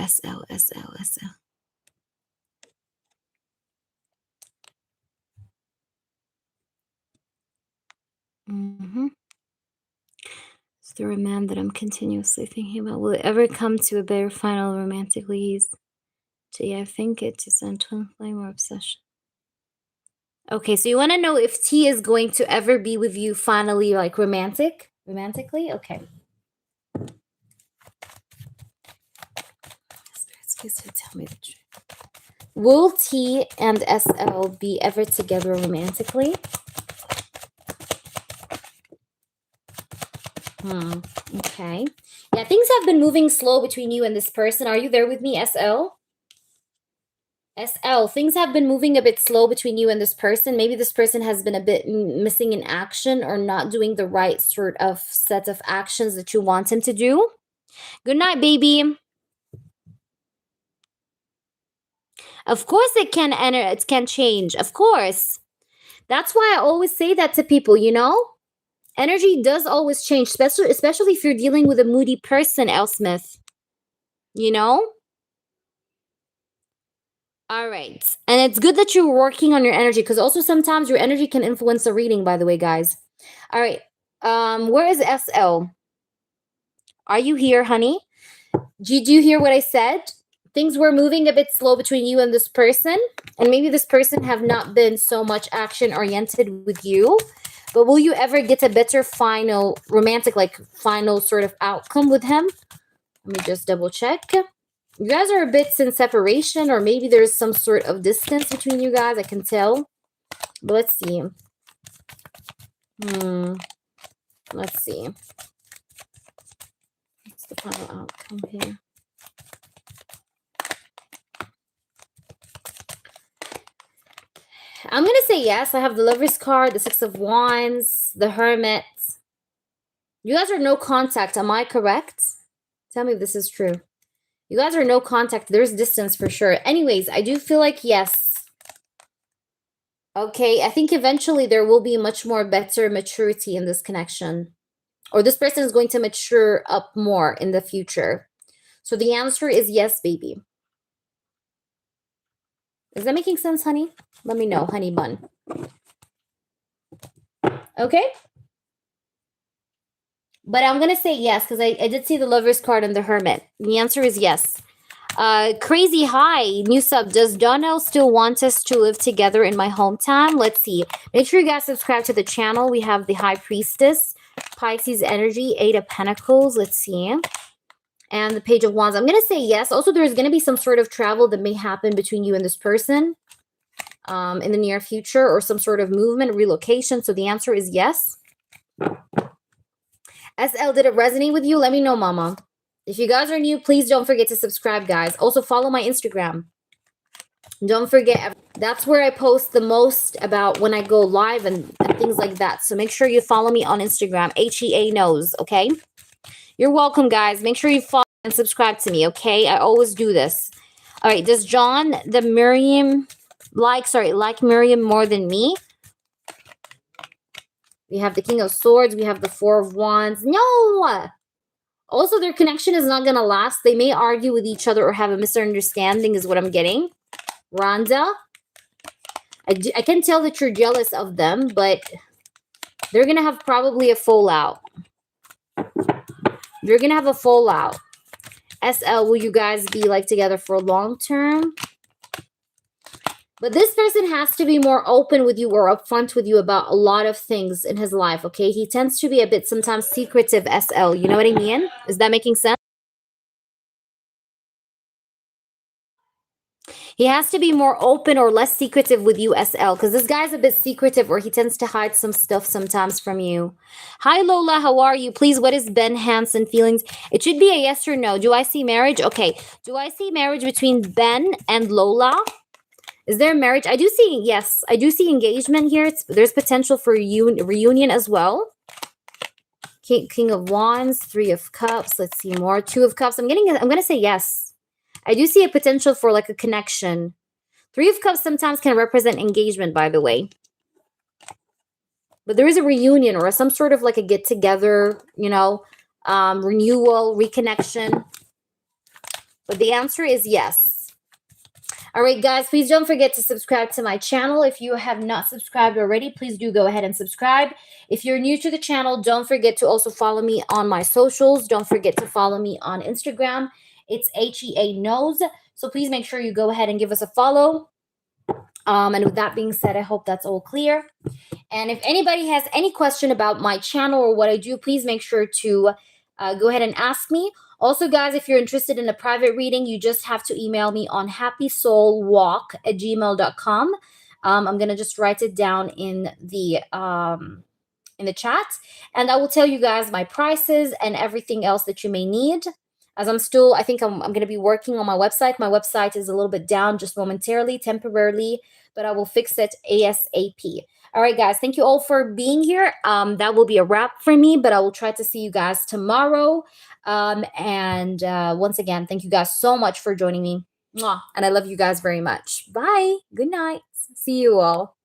Mm-hmm. Is there a man that I'm continuously thinking about? Will it ever come to a better final romantically? Yeah, I think it is on twin flame or obsession. Okay, so you want to know if T is going to ever be with you finally, like romantically? Okay. Spirits, please tell me the truth. Will T and SL be ever together romantically? Okay. Yeah, things have been moving slow between you and this person. Are you there with me, SL? SL, things have been moving a bit slow between you and this person. Maybe this person has been a bit missing in action or not doing the right sort of set of actions that you want him to do. Good night, baby. Of course it can enter, it can change. Of course. That's why I always say that to people, you know? Energy does always change, especially if you're dealing with a moody person, Elsmith. You know? All right. And it's good that you're working on your energy because also sometimes your energy can influence a reading, by the way, guys. All right. Where is SL? Are you here, honey? Did you hear what I said? Things were moving a bit slow between you and this person. And maybe this person have not been so much action oriented with you. But will you ever get a better final romantic, like final sort of outcome with him? Let me just double check. You guys are a bit in separation, or maybe there's some sort of distance between you guys. I can tell. But let's see. Let's see. What's the final outcome here? I'm going to say yes. I have the Lover's card, the Six of Wands, the Hermit. You guys are no contact. Am I correct? Tell me if this is true. You guys are no contact. There's distance for sure. Anyways, I do feel like yes. Okay, I think eventually there will be much more better maturity in this connection. Or this person is going to mature up more in the future. So the answer is yes, baby. Is that making sense, honey? Let me know, honey bun. Okay? But I'm going to say yes because I did see the Lover's card and the Hermit. The answer is yes. Crazy High, new sub. Does Donnell still want us to live together in my hometown? Let's see. Make sure you guys subscribe to the channel. We have the High Priestess, Pisces Energy, Eight of Pentacles. Let's see. And the Page of Wands. I'm going to say yes. Also, there's going to be some sort of travel that may happen between you and this person in the near future, or some sort of movement, relocation. So the answer is yes. SL, did it resonate with you? Let me know, mama. If you guys are new, please don't forget to subscribe, guys. Also, follow my Instagram. Don't forget, that's where I post the most about when I go live and things like that. So make sure you follow me on Instagram. HEA knows, okay? You're welcome, guys. Make sure you follow and subscribe to me, okay? I always do this. All right, does John, the Miriam, like Miriam more than me? We have the King of Swords. We have the Four of Wands. No! Also, their connection is not going to last. They may argue with each other or have a misunderstanding is what I'm getting. Rhonda, I can tell that you're jealous of them, but they're going to have probably a fallout. They're going to have a fallout. SL, will you guys be like together for long term? But this person has to be more open with you or upfront with you about a lot of things in his life, okay? He tends to be a bit sometimes secretive, SL. You know what I mean? Is that making sense? He has to be more open or less secretive with you, SL, because this guy's a bit secretive, or he tends to hide some stuff sometimes from you. Hi, Lola. How are you? Please, what is Ben Hansen feelings? It should be a yes or no. Do I see marriage? Okay. Do I see marriage between Ben and Lola? Is there marriage? I do see, yes. I do see engagement here. There's potential for reunion as well. King of Wands, Three of Cups. Let's see more. Two of Cups. I'm going to say yes. I do see a potential for like a connection. Three of Cups sometimes can represent engagement, by the way. But there is a reunion or some sort of like a get together, you know, renewal, reconnection. But the answer is yes. All right, guys, please don't forget to subscribe to my channel. If you have not subscribed already, please do go ahead and subscribe. If you're new to the channel, don't forget to also follow me on my socials. Don't forget to follow me on Instagram. It's HEA knows. So please make sure you go ahead and give us a follow. And with that being said, I hope that's all clear. And if anybody has any question about my channel or what I do, please make sure to go ahead and ask me. Also, guys, if you're interested in a private reading, you just have to email me on happysoulwalk@gmail.com. I'm going to just write it down in the chat. And I will tell you guys my prices and everything else that you may need. As I think I'm going to be working on my website. My website is a little bit down just momentarily, temporarily, but I will fix it ASAP. All right, guys, thank you all for being here. That will be a wrap for me, but I will try to see you guys tomorrow. Once again, thank you guys so much for joining me. Mwah. And I love you guys very much. Bye. Good night. See you all.